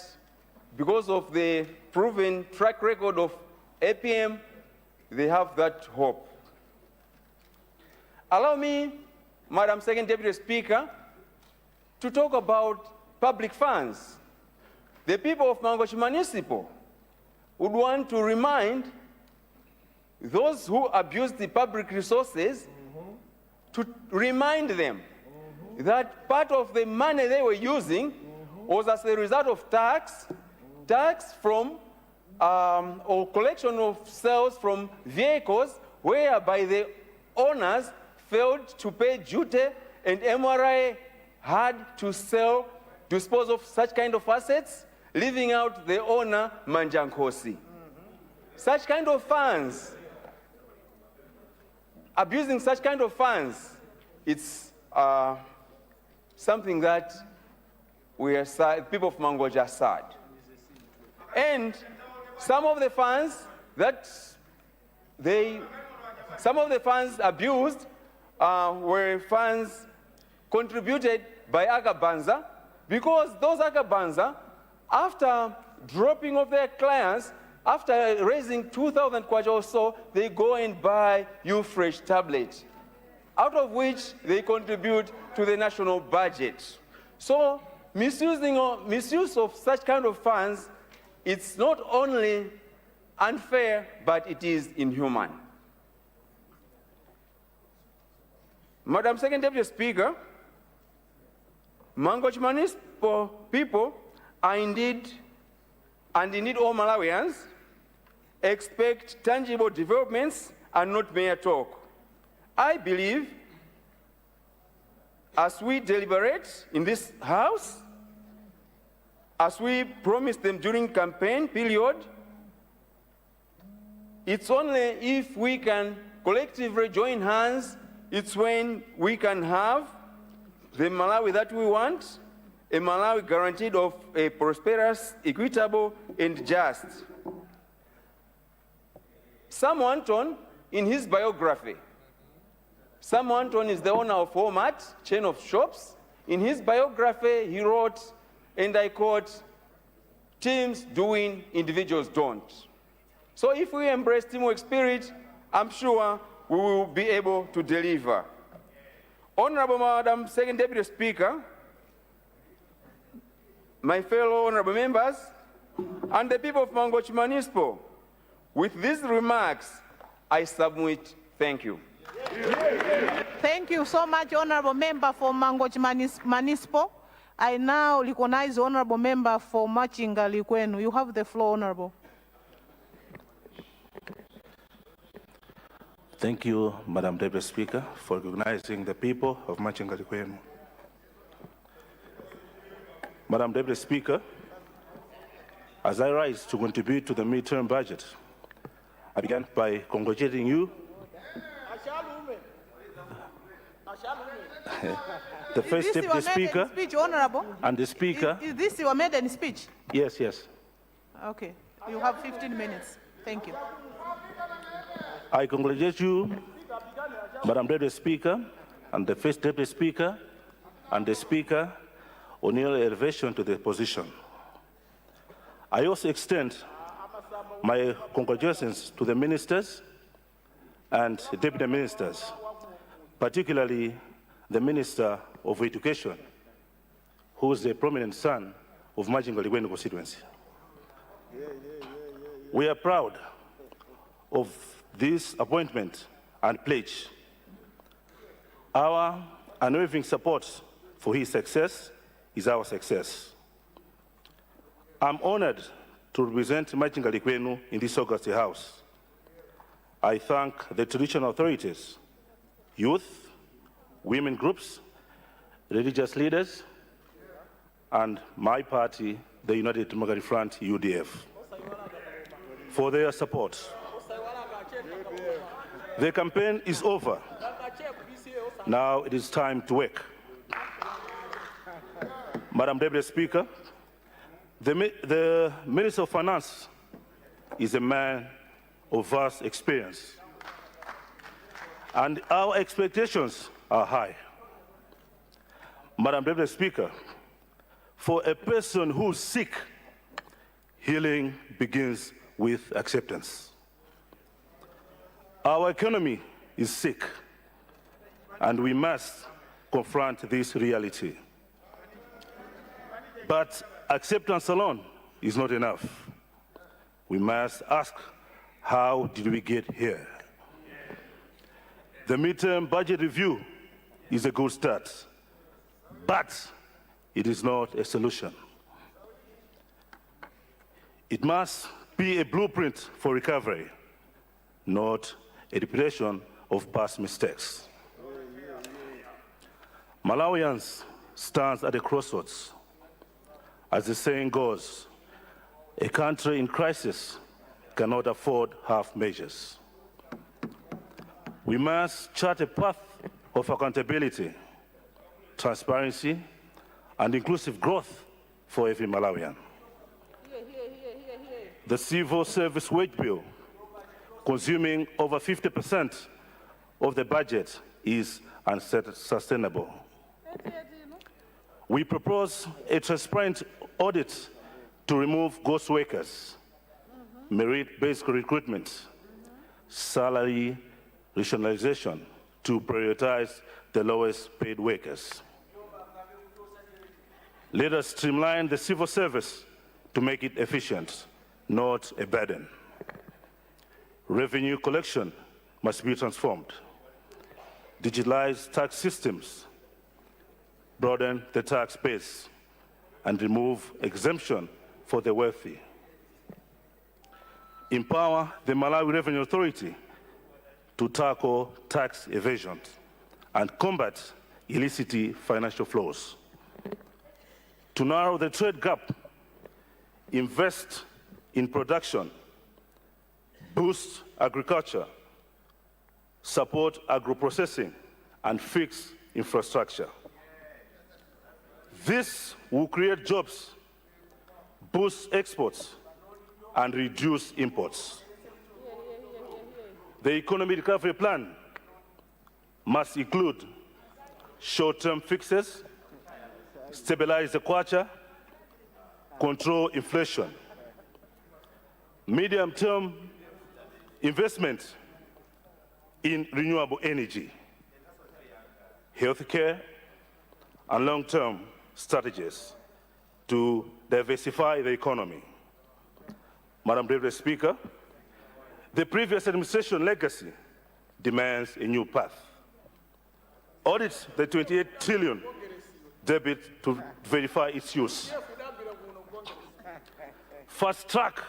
because of the proven track record of APM, they have that hope. Allow me, Madam Second Deputy Speaker, to talk about public funds. The people of Mangochi Municipal would want to remind those who abuse the public resources to remind them that part of the money they were using was as a result of tax from, or collection of sales from vehicles whereby the owners failed to pay duty, and MRI had to dispose of such kind of assets, leaving out the owner Manjankosi. Such kind of funds, abusing such kind of funds, it's something that we are sad, people of Mangochi are sad. And some of the funds abused were funds contributed by Agabanza, because those Agabanza, after dropping off their clients, after raising 2,000 kwacha or so, they go and buy U-Fresh tablets, out of which they contribute to the national budget. So misuse of such kind of funds, it's not only unfair, but it is inhuman. Madam Second Deputy Speaker, Mangochi Municipal people are indeed, and indeed all Malawians, expect tangible developments and not mere talk. I believe, as we deliberate in this House, as we promised them during campaign period. It's only if we can collectively join hands, it's when we can have the Malawi that we want, a Malawi guaranteed of a prosperous, equitable, and just. Sam Wanton, in his biography, Sam Wanton is the owner of Walmart, chain of shops. In his biography, he wrote, and I quote, "Teams doing, individuals don't." So if we embrace teamwork spirit, I'm sure we will be able to deliver. Honorable Madam Second Deputy Speaker, my fellow honorable members, and the people of Mangochi Municipal, with these remarks, I submit thank you. Thank you so much, Honorable Member for Mangochi Municipal. I now recognize the Honorable Member for Machinga Likwenu. You have the floor, Honorable. Thank you, Madam Deputy Speaker, for recognizing the people of Machinga Likwenu. Madam Deputy Speaker, as I rise to contribute to the midterm budget, I began by congratulating you, the First Deputy Speaker, speech, Honorable? and the Speaker. Is this your maiden speech? Yes, yes. Okay, you have 15 minutes. Thank you. I congratulate you, Madam Deputy Speaker, and the First Deputy Speaker, and the Speaker on your elevation to the position. I also extend my congratulations to the ministers and deputy ministers, particularly the Minister of Education, who is a prominent son of Machinga Likwenu constituency. We are proud of this appointment and pledge our unwavering support for his success is our success. I'm honored to represent Machinga Likwenu in this August House. I thank the traditional authorities, youth, women groups, religious leaders, and my party, the United Democratic Front, UDF, for their support. The campaign is over. Now it is time to work. Madam Deputy Speaker, the Minister of Finance is a man of vast experience, and our expectations are high. Madam Deputy Speaker, for a person who's sick, healing begins with acceptance. Our economy is sick, and we must confront this reality. But acceptance alone is not enough. We must ask, how did we get here? The midterm budget review is a good start, but it is not a solution. It must be a blueprint for recovery, not a repetition of past mistakes. Malawians stand at a crossroads. As the saying goes, a country in crisis cannot afford half measures. We must chart a path of accountability, transparency, and inclusive growth for every Malawian. The civil service wage bill, consuming over 50% of the budget, is unsustainable. We propose a transparent audit to remove ghost workers, merit-based recruitment, salary rationalization to prioritize the lowest paid workers. Let us streamline the civil service to make it efficient, not a burden. Revenue collection must be transformed. Digitalize tax systems, broaden the tax base, and remove exemption for the wealthy. Empower the Malawi Revenue Authority to tackle tax evasion and combat illicit financial flows. To narrow the trade gap invest in production, boost agriculture, support agro-processing, and fix infrastructure. This will create jobs, boost exports, and reduce imports. The economic recovery plan must include short-term fixes, stabilize the kwacha, control inflation, medium-term investment in renewable energy, healthcare, and long-term strategies to diversify the economy. Madam Deputy Speaker, the previous administration legacy demands a new path. Audit the 28 trillion debit to verify its use. Fast-track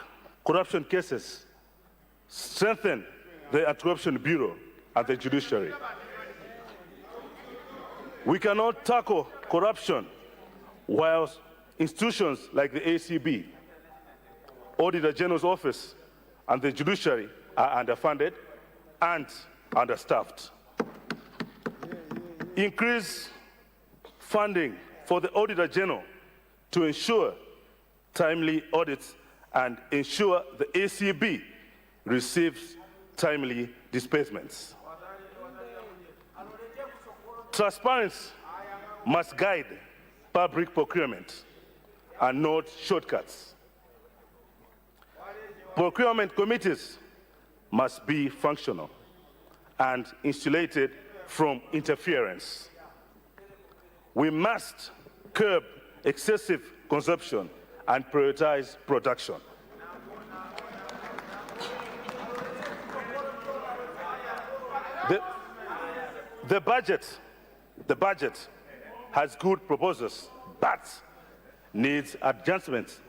corruption cases, strengthen the Anti-Corruption Bureau and the judiciary. We cannot tackle corruption while institutions like the ACB, Auditor General's Office, and the judiciary are underfunded and understaffed. Increase funding for the Auditor General to ensure timely audits and ensure the ACB receives timely disbursements. Transparency must guide public procurement and not shortcuts. Procurement committees must be functional and insulated from interference. We must curb excessive consumption and prioritize production. The budget has good proposals, but needs adjustments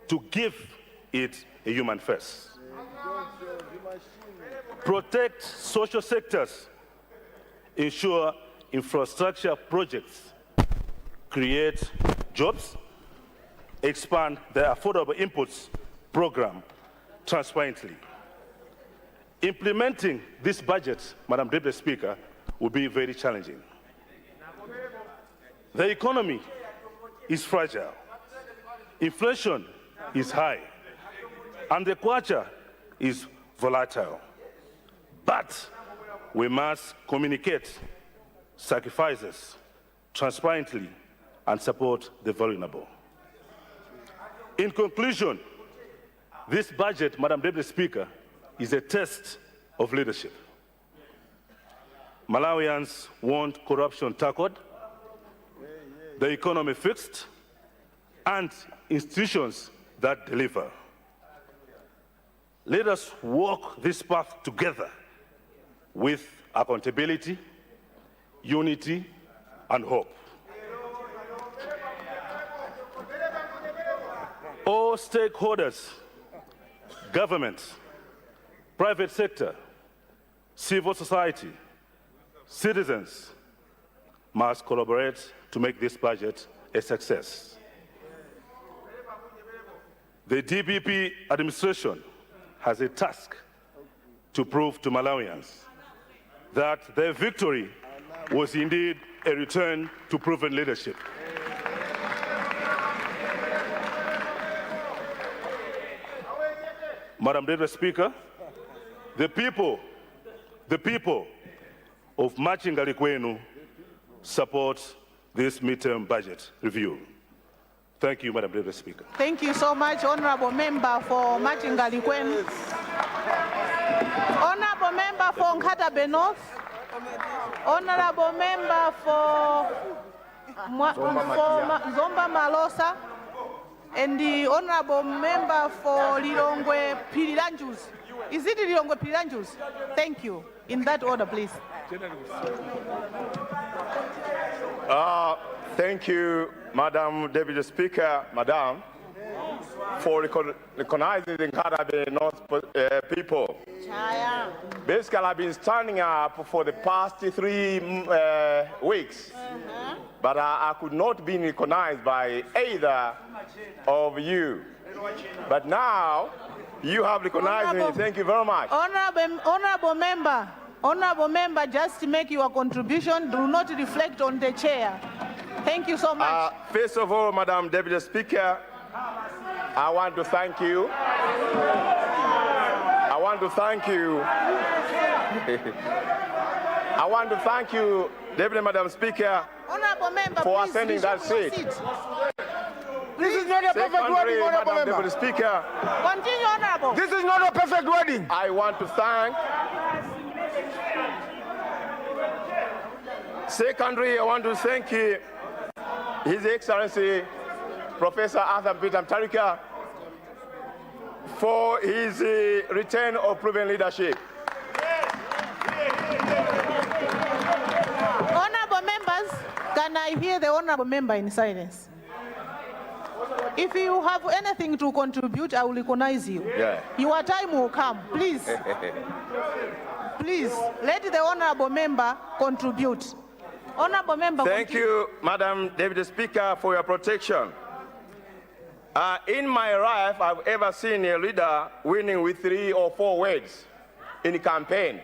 to give it a human face. Protect social sectors, ensure infrastructure projects, create jobs, expand the affordable inputs program transparently. Implementing this budget, Madam Deputy Speaker, will be very challenging. The economy is fragile, inflation is high, and the kwacha is volatile. But we must communicate sacrifices transparently and support the vulnerable. In conclusion, this budget, Madam Deputy Speaker, is a test of leadership. Malawians want corruption tackled, the economy fixed, and institutions that deliver. Let us walk this path together with accountability, unity, and hope. All stakeholders, government, private sector, civil society, citizens must collaborate to make this budget a success. The DPP administration has a task to prove to Malawians that their victory was indeed a return to proven leadership. Madam Deputy Speaker, the people of Machinga Likwenu support this midterm budget review. Thank you, Madam Deputy Speaker. Thank you so much, Honorable Member for Machinga Likwenu. Honorable Member for Nkatabe North. Honorable Member for Zomba Malosa. And the Honorable Member for Lilongwe Pirilanjus. Is it Lilongwe Pirilanjus? Thank you. In that order, please. Thank you, Madam Deputy Speaker, Madam, for recognizing the Nkatabe North people. Basically, I've been standing up for the past 3 weeks, but I could not be recognized by either of you. But now, you have recognized me. Thank you very much. Honorable member, just make your contribution. Do not reflect on the chair. Thank you so much. First of all, Madam Deputy Speaker, I want to thank you. I want to thank you. I want to thank you, Deputy Madam Speaker, Honorable member, for please ascending that resume your seat. This is not a perfect wording, Secondly, honorable Madam member. Deputy Speaker, Continue, honorable. This is not a perfect wording. I want to thank. Secondly, I want to thank His Excellency Professor Arthur Peter Mutharika for his return of proven leadership. Honorable members, can I hear the honorable member in silence? If you have anything to contribute, I will recognize you. Yeah. Your time will come, please. Please, let the honorable member contribute. Honorable member, Thank continue. you, Madam Deputy Speaker, for your protection. In my life, I've ever seen a leader winning with 3 or 4 words in a campaign.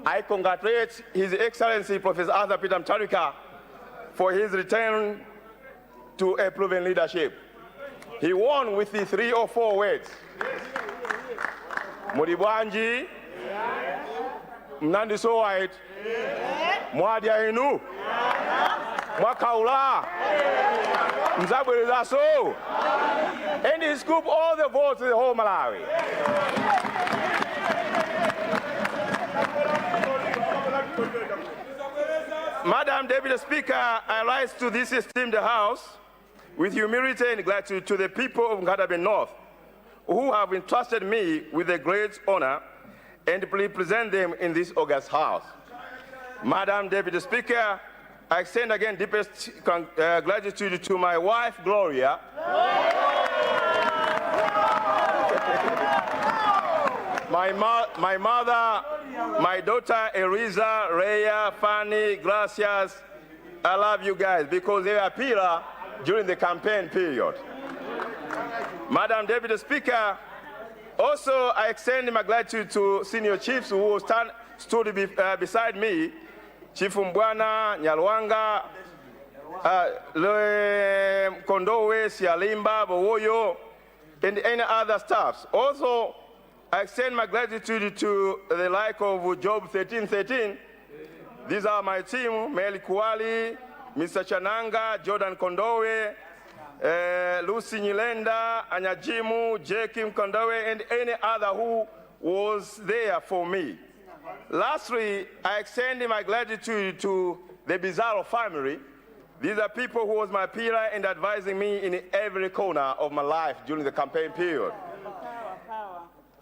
I congratulate His Excellency Professor Arthur Peter Mutharika for his return to a proven leadership. He won with the 3 or 4 words. Muribwanji, Mnandiso White, Mwadia Inu, Mwakaula, Mzabwele so, and he scooped all the votes in the whole Malawi. Madam Deputy Speaker, I rise to this esteemed House with humility and gratitude to the people of Nkatabe North who have entrusted me with a great honor and represent them in this august House. Madam Deputy Speaker, I extend again deepest gratitude to my wife, Gloria, my mother, my daughter, Eriza, Rhea, Fanny, Gracias. I love you guys because they were a pillar during the campaign period. Madam Deputy Speaker, also I extend my gratitude to senior chiefs who stood beside me, Chief Mbwana, Nyalwanga, Kondowe, Sialimba, Bowoyo, and any other staffs. Also, I extend my gratitude to the like of Job 1313. These are my team, Meli Kuali, Mr. Chananga, Jordan Kondowe, Lucy Nyilenda, Anyajimu, Jakim Kondowe, and any other who was there for me. Lastly, I extend my gratitude to the Bizarro family. These are people who was my pillar and advising me in every corner of my life during the campaign period.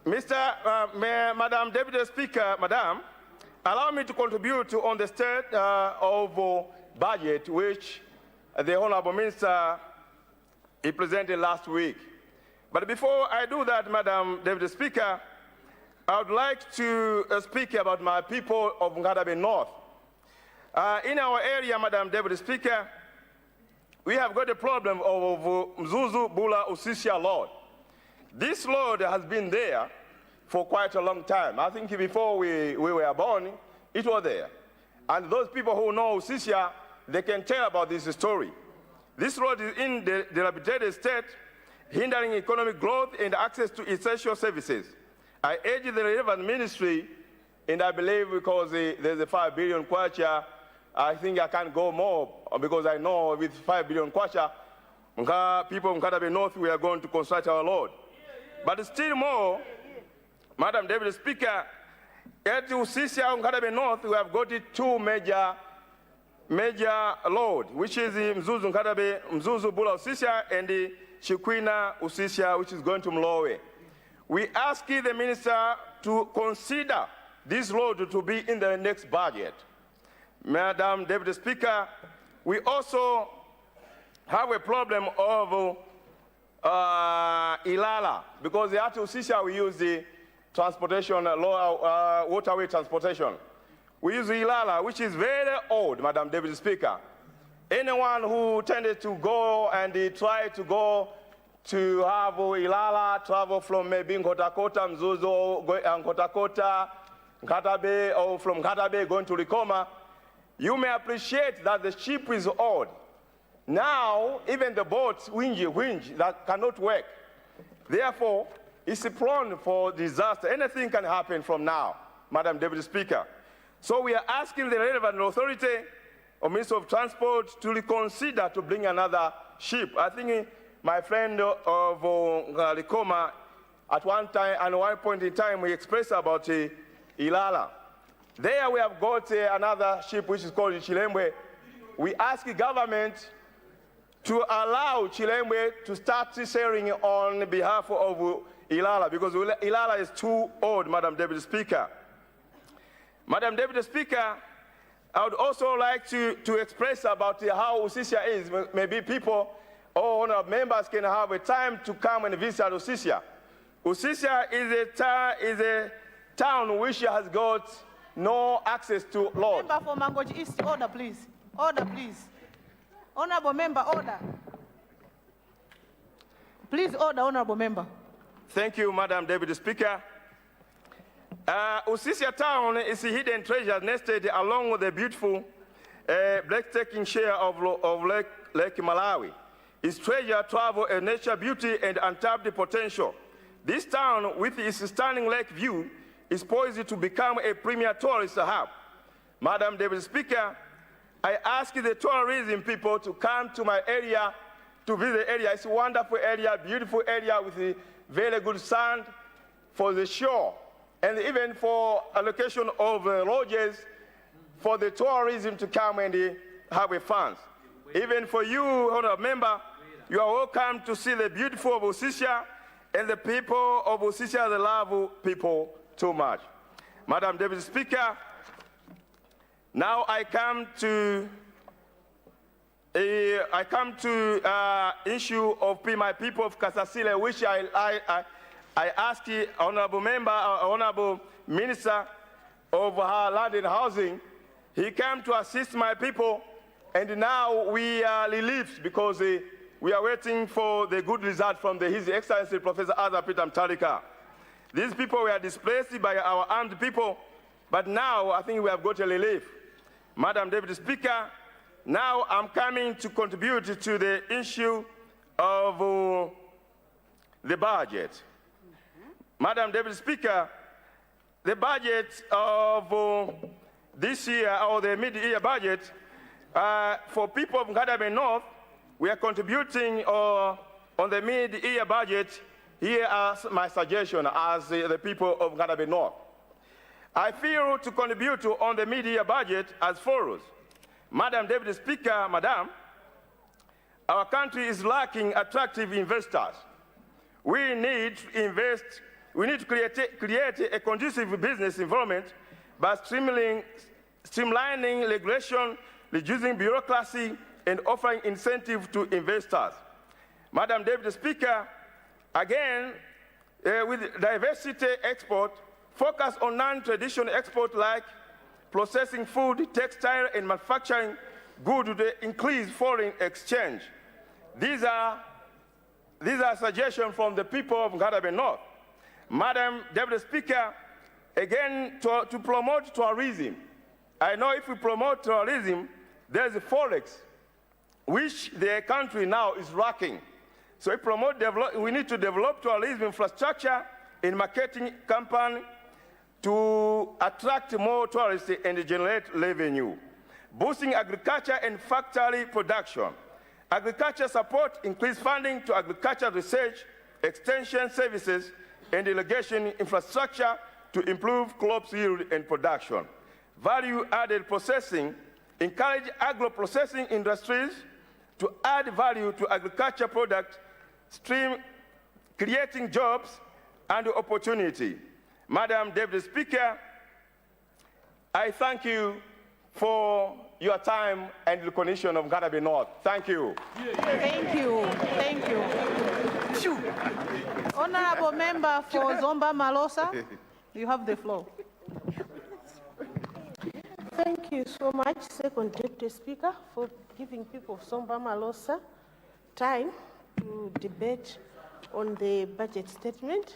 Madam Deputy Speaker, Madam, allow me to contribute on the state of budget which the Honorable Minister he presented last week. But before I do that, Madam Deputy Speaker, I would like to speak about my people of Nkatabe North. In our area, Madam Deputy Speaker, we have got a problem of Mzuzu Bula Usisia Road. This road has been there for quite a long time. I think before we were born, it was there. And those people who know Usisia, they can tell about this story. This road is in the dilapidated state, hindering economic growth and access to essential services. I urge the relevant ministry, and I believe because there's a 5 billion kwacha, I think I can't go more because I know with 5 billion kwacha, people in Nkatabe North, we are going to construct our road. But still more, Madam Deputy Speaker, at Usisia in Nkatabe North, we have got 2 major road, which is the Mzuzu Nkatabe, Mzuzu Bula Usisia, and the Chikwina Usisia, which is going to Mlowe. We ask the minister to consider this road to be in the next budget. Madam Deputy Speaker, we also have a problem of Ilala, because at Usisia we use the transportation, waterway transportation. We use Ilala, which is very old, Madam Deputy Speaker. Anyone who tended to go and try to go to have Ilala travel from maybe Nkotakota, Mzuzu, Nkotakota, Nkatabe, or from Nkatabe going to Likoma, you may appreciate that the ship is old. Now, even the boats, winch, that cannot work. Therefore, it's prone for disaster. Anything can happen from now, Madam Deputy Speaker. So we are asking the relevant authority or Minister of Transport to reconsider to bring another ship. I think my friend of Likoma, at one point in time, we expressed about Ilala. There we have got another ship which is called Chilembwe. We ask the government to allow Chilembwe to start sailing on behalf of Ilala, because Ilala is too old, Madam Deputy Speaker. Madam Deputy Speaker, I would also like to express about how Usisia is. Maybe people or members can have a time to come and visit Usisia. Usisia is a town which has got no access to law. Member for Mangochi East, order please. Order please. Honorable member, order. Please order, honorable member. Thank you, Madam Deputy Speaker. Usisia town is a hidden treasure nested along with the beautiful breathtaking share of Lake Malawi. Its treasure, travel, and nature beauty and untapped potential. This town, with its stunning lake view, is poised to become a premier tourist hub. Madam Deputy Speaker, I ask the tourism people to come to my area to visit the area. It's a wonderful area, beautiful area with a very good sand for the shore, and even for allocation of lodges for the tourism to come and have a fun. Even for you, honorable member, you are welcome to see the beautiful of Usisia, and the people of Usisia, they love people too much. Madam Deputy Speaker, now I come to issue of my people of Kasasile, which I ask the honorable member, honorable minister of land and housing. He came to assist my people, and now we are relieved because we are waiting for the good result from His Excellency Professor Arthur Peter Mutharika. These people were displaced by our armed people, but now I think we have got a relief. Madam Deputy Speaker, now I'm coming to contribute to the issue of the budget. Madam Deputy Speaker, the budget of this year, or the mid-year budget, for people of Nkatabe North, we are contributing on the mid-year budget. Here are my suggestions as the people of Nkatabe North. I feel to contribute on the mid-year budget as follows. Madam Deputy Speaker, Madam, our country is lacking attractive investors. We need to invest, we need to create a conducive business environment by streamlining regulation, reducing bureaucracy, and offering incentive to investors. Madam Deputy Speaker, again, with diversity export, focus on non-traditional export like processing food, textile, and manufacturing goods to increase foreign exchange. These are suggestions from the people of Nkatabe North. Madam Deputy Speaker, again, to promote tourism. I know if we promote tourism, there's a forex, which the country now is lacking. So we need to develop tourism infrastructure in marketing campaign to attract more tourists and generate revenue. Boosting agriculture and factory production. Agriculture support, increased funding to agriculture research, extension services, and irrigation infrastructure to improve crops yield and production. Value-added processing, encourage agro-processing industries to add value to agriculture products, creating jobs and opportunity. Madam Deputy Speaker, I thank you for your time and recognition of Nkatabe North. Thank you. Thank you. Thank you. Honorable member for Zomba Malosa, you have the floor. Thank you so much, Second Deputy Speaker, for giving people of Zomba Malosa time to debate on the budget statement.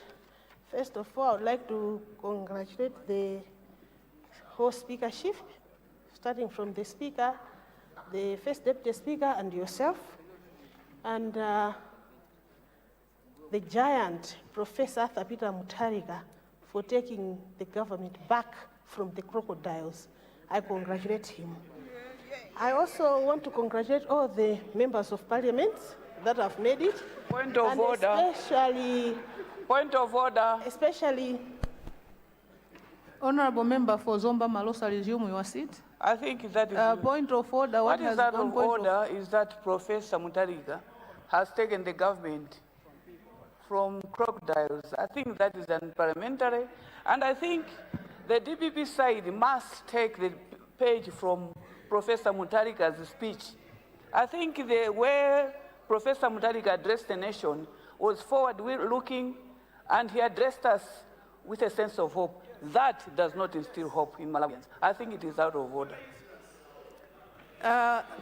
First of all, I would like to congratulate the whole speakership, starting from the Speaker, the First Deputy Speaker, and yourself, and the giant, Professor Peter Mutharika, for taking the government back from the crocodiles. I congratulate him. I also want to congratulate all the members of parliament that have made it. Point of order. Especially. Point of order. Especially. Honorable member for Zomba Malosa, resume your seat. I think that is... point of order. What is that of order is that Professor Mutharika has taken the government from crocodiles. I think that is unparliamentary. And I think the DPP side must take the page from Professor Mutharika's speech. I think the way Professor Mutharika addressed the nation was forward-looking, and he addressed us with a sense of hope. That does not instill hope in Malawians. I think it is out of order.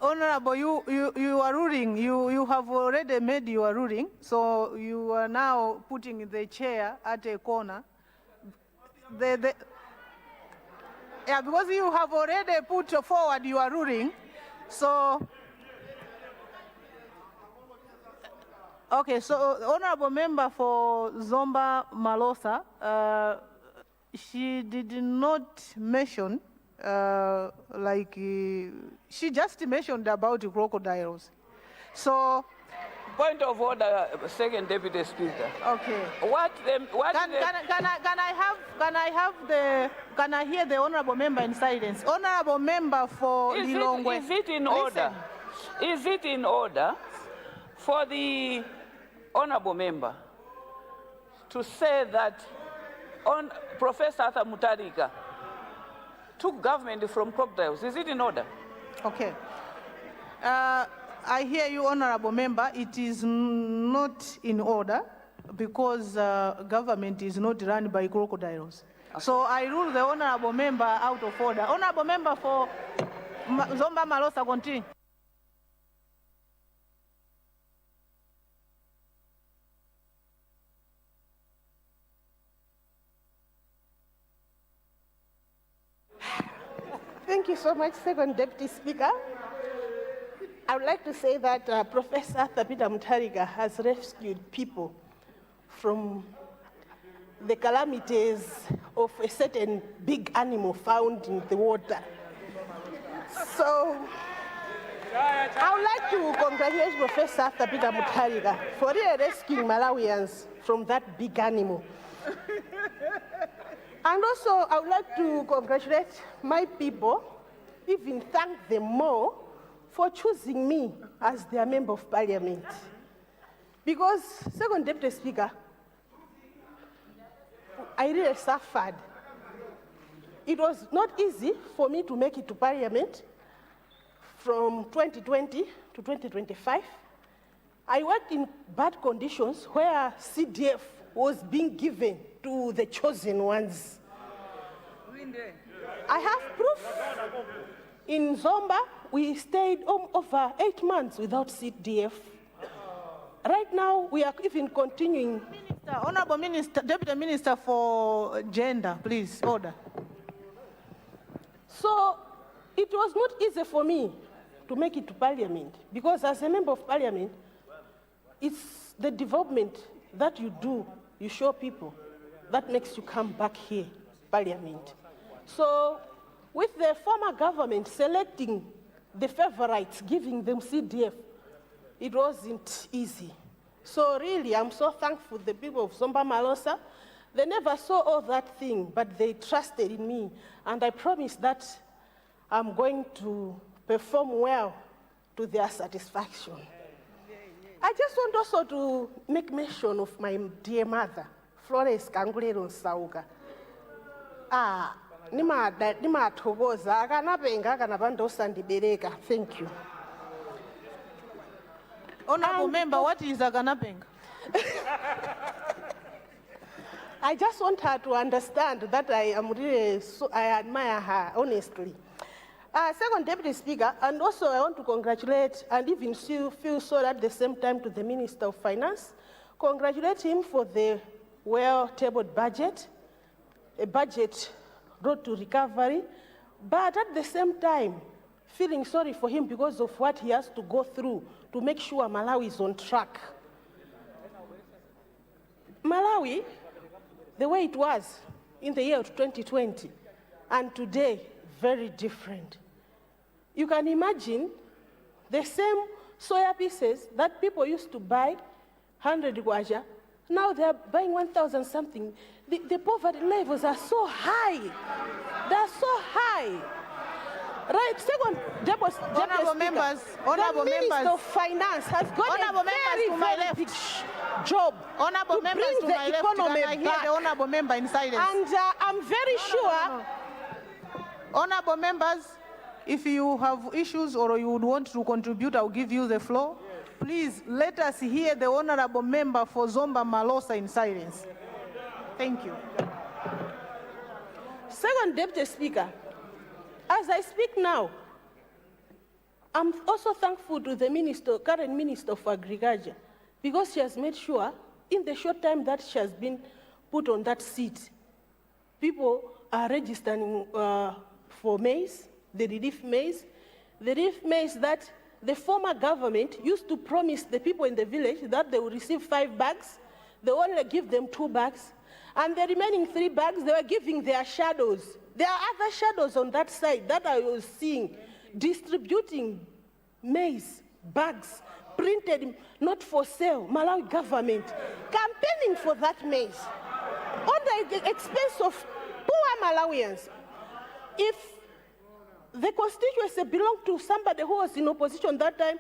Honorable, you are ruling. You have already made your ruling, so you are now putting the chair at a corner. Yeah, because you have already put forward your ruling, so... Okay, so honorable member for Zomba Malosa, she did not mention, she just mentioned about crocodiles. So... Point of order, Second Deputy Speaker. Okay. Can I hear the honorable member in silence? Honorable member for Lilongwe. Is it in order? Is it in order for the honorable member to say that Professor Mutharika took government from crocodiles? Is it in order? Okay. I hear you, honorable member. It is not in order because government is not run by crocodiles. Okay. So I rule the honorable member out of order. Honorable member for Zomba Malosa, continue. Thank you so much, Second Deputy Speaker. I would like to say that Professor Peter Mutharika has rescued people from the calamities of a certain big animal found in the water. So I would like to congratulate Professor Peter Mutharika for really rescuing Malawians from that big animal. And also, I would like to congratulate my people, even thank them more for choosing me as their member of parliament. Because, Second Deputy Speaker, I really suffered. It was not easy for me to make it to parliament from 2020 to 2025. I worked in bad conditions where CDF was being given to the chosen ones. I have proof. In Zomba, we stayed over 8 months without CDF. Right now, we are even continuing. Minister, Honorable Minister, Deputy Minister for Gender, please, order. So, it was not easy for me to make it to parliament because as a member of parliament, it's the development that you do, you show people, that makes you come back here, parliament. So, with the former government selecting the favorites, giving them CDF, it wasn't easy. So really, I'm so thankful to the people of Zomba Malosa. They never saw all that thing, but they trusted in me. And I promise that I'm going to perform well to their satisfaction. I just want also to make mention of my dear mother, Flores Kangulero Nsauka. Thank you. Honorable member, what is Aganapenga? I just want her to understand that I admire her, honestly. Second Deputy Speaker, and also I want to congratulate and even feel so at the same time to the Minister of Finance, congratulate him for the well-tabled budget, a budget road to recovery, but at the same time, feeling sorry for him because of what he has to go through to make sure Malawi is on track. Malawi, the way it was in the year of 2020 and today, very different. You can imagine the same soya pieces that people used to buy 100 kwaja, now they're buying 1,000 something. The poverty levels are so high. They're so high. Right, second, Honorable members, the Minister of Finance has got a very big job Honorable to members bring to the my left, economy can I hear back. the honorable member in silence? And I'm very sure. Honorable members, if you have issues or you would want to contribute, I'll give you the floor. Please let us hear the honorable member for Zomba Malosa in silence. Thank you. Second Deputy Speaker, as I speak now, I'm also thankful to the current Minister of Agriculture, because she has made sure, in the short time that she has been put on that seat, people are registering for maize, the relief maize that the former government used to promise the people in the village that they would receive 5 bags. They only give them 2 bags. And the remaining 3 bags, they were giving their shadows. There are other shadows on that side that I was seeing, distributing maize bags, printed not for sale, Malawi government, campaigning for that maize, on the expense of poor Malawians. If the constituency belonged to somebody who was in opposition that time,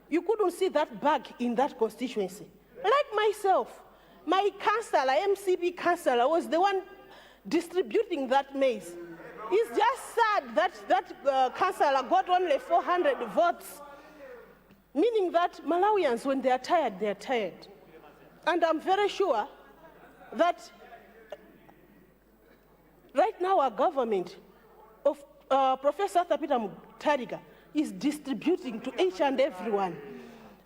you couldn't see that bag in that constituency. Like myself, my councillor, MCP councillor, was the one distributing that maize. It's just sad that that councillor got only 400 votes, meaning that Malawians, when they are tired, they are tired. And I'm very sure that right now our government of Professor Thapita Mutharika is distributing to each and everyone.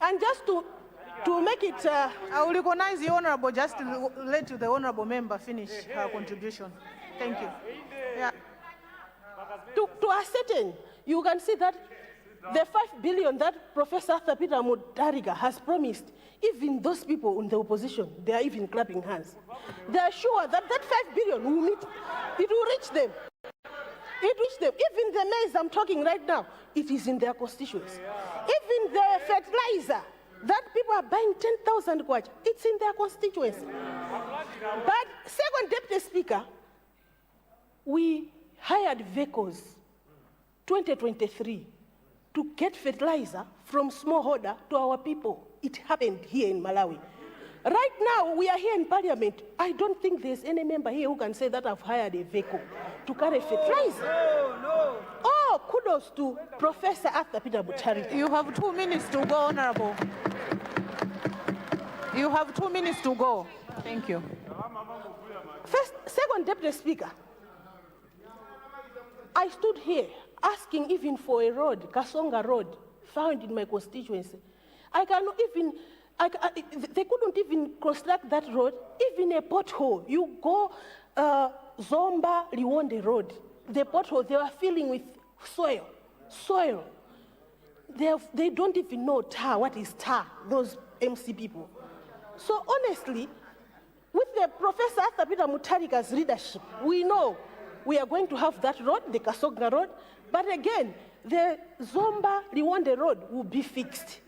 And just to make it... I will recognize the honorable, just to let the honorable member finish her contribution. Thank you. Yeah. To ascertain, you can see that the 5 billion that Professor Thapita Mutharika has promised, even those people in the opposition, they are even clapping hands. They are sure that that 5 billion will meet, it will reach them. It reached them. Even the maize I'm talking right now, it is in their constituency. Even the fertilizer that people are buying 10,000 kwacha, it's in their constituency. But second Deputy Speaker, we hired vehicles 2023 to get fertilizer from smallholder to our people. It happened here in Malawi. Right now, we are here in Parliament. I don't think there's any member here who can say that I've hired a vehicle to carry fertilizer. No. Oh, kudos to Professor Thapita Mutharika. You have 2 minutes to go, Honorable. You have 2 minutes to go. Thank you. Second Deputy Speaker, I stood here asking even for a road, Kasonga Road, found in my constituency. They couldn't even construct that road, even a pothole. You go Zomba Liwonde Road, the pothole, they were filling with soil. They don't even know tar, what is tar, those MC people. So honestly, with the Professor Thapita Mutharika's leadership, we know we are going to have that road, the Kasonga Road, but again, the Zomba Liwonde Road will be fixed.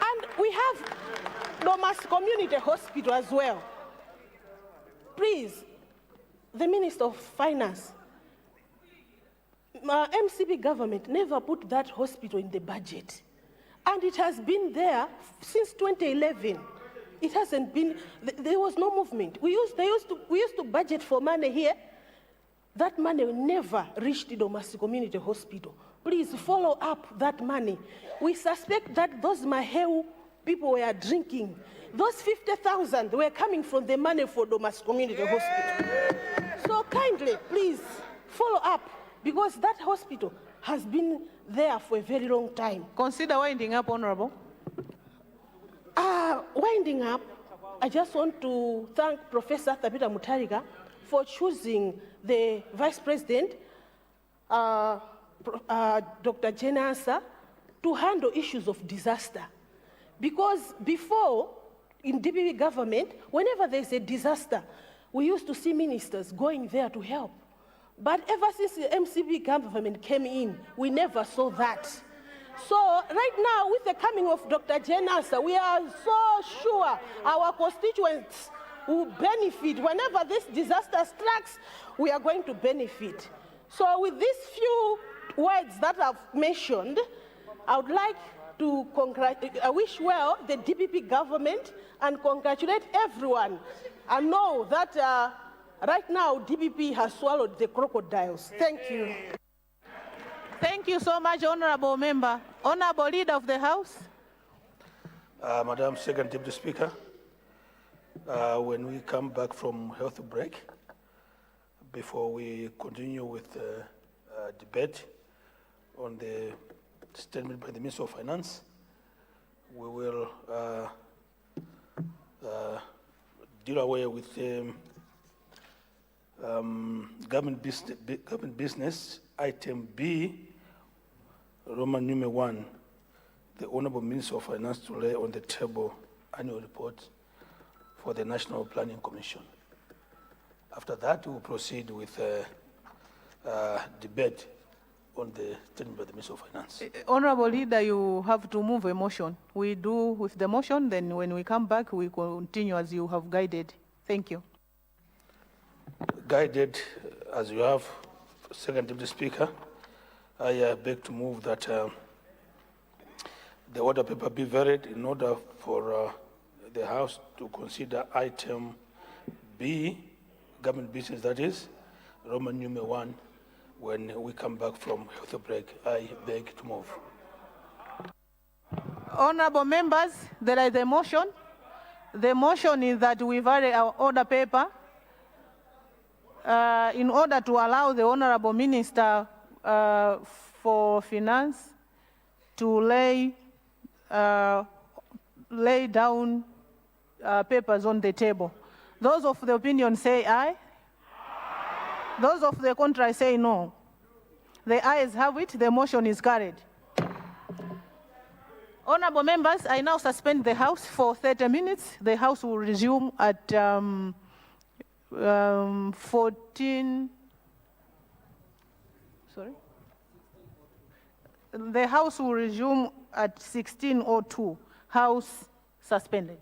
And we have Domas Community Hospital as well. Please, the Minister of Finance, MCP government never put that hospital in the budget. And it has been there since 2011. It hasn't been, there was no movement. We used to budget for money here. That money never reached the Domas Community Hospital. Please follow up that money. We suspect that those Maheu people were drinking. Those 50,000 were coming from the money for Domas Community Hospital. So kindly, please, follow up, because that hospital has been there for a very long time. Consider winding up, Honorable. winding up, I just want to thank Professor Thabita Mutharika for choosing the Vice President, Dr. Jenasa, to handle issues of disaster. Because before, in DPP government, whenever there's a disaster, we used to see ministers going there to help. But ever since the MCP government came in, we never saw that. So right now, with the coming of Dr. Jenasa, we are so sure our constituents will benefit. Whenever this disaster strikes, we are going to benefit. So with these few words that I've mentioned, I would like to wish well the DPP government and congratulate everyone. I know that right now DPP has swallowed the crocodiles. Thank you. Thank you so much, Honorable Member. Honorable Leader of the House. Madam Second Deputy Speaker, when we come back from health break, before we continue with the debate on the statement by the Minister of Finance, we will deal away with government business item B, Roman numeral 1, the Honorable Minister of Finance to lay on the table annual report for the National Planning Commission. After that, we will proceed with debate on the statement by the Minister of Finance. Honorable Leader, you have to move a motion. We do with the motion, then when we come back, we continue as you have guided. Thank you. Guided as you have, Second Deputy Speaker, I beg to move that the order paper be varied in order for the House to consider item B, government business, that is, Roman numeral 1, when we come back from health break. I beg to move. Honorable members, there is a motion. The motion is that we vary our order paper in order to allow the Honorable Minister for Finance to lay down papers on the table. Those of the opinion say aye. Those of the contrary say no. The ayes have it, the motion is carried. Honorable members, I now suspend the House for 30 minutes. The House will resume at 14. Sorry? The House will resume at 16:02. House suspended.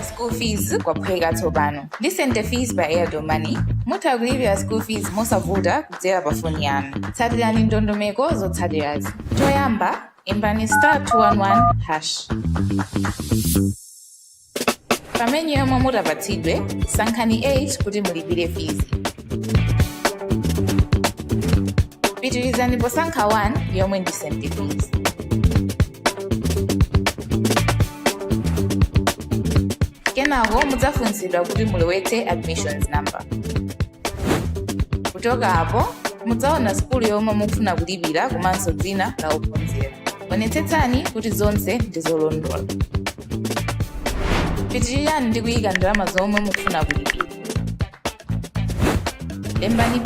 School fees kwa kuhega tobano. Listen to fees by Airdo Money. Muta kulipia school fees mosavuda kudzera pafoni yanu. Tsatirani ndondomeko zotsatirazi. Choyamba, imbani *211#. Pamene yomwe mutapatsidwe, sankhani 8 kuti mulipire fees. Pitirizani posankha 1 yomwe ndi St. Fees. Kenako mudzafunsidwa kuti mulowetse admissions number. Kutoka hapo mudzaona sukulu yomwe mukufuna kulipira komanso dzina la ophunzira. Onetsetsani kuti zonse ndi zolondola. Pitirirani ndi kuyika ndalama zomwe mukufuna kulipira. Lembani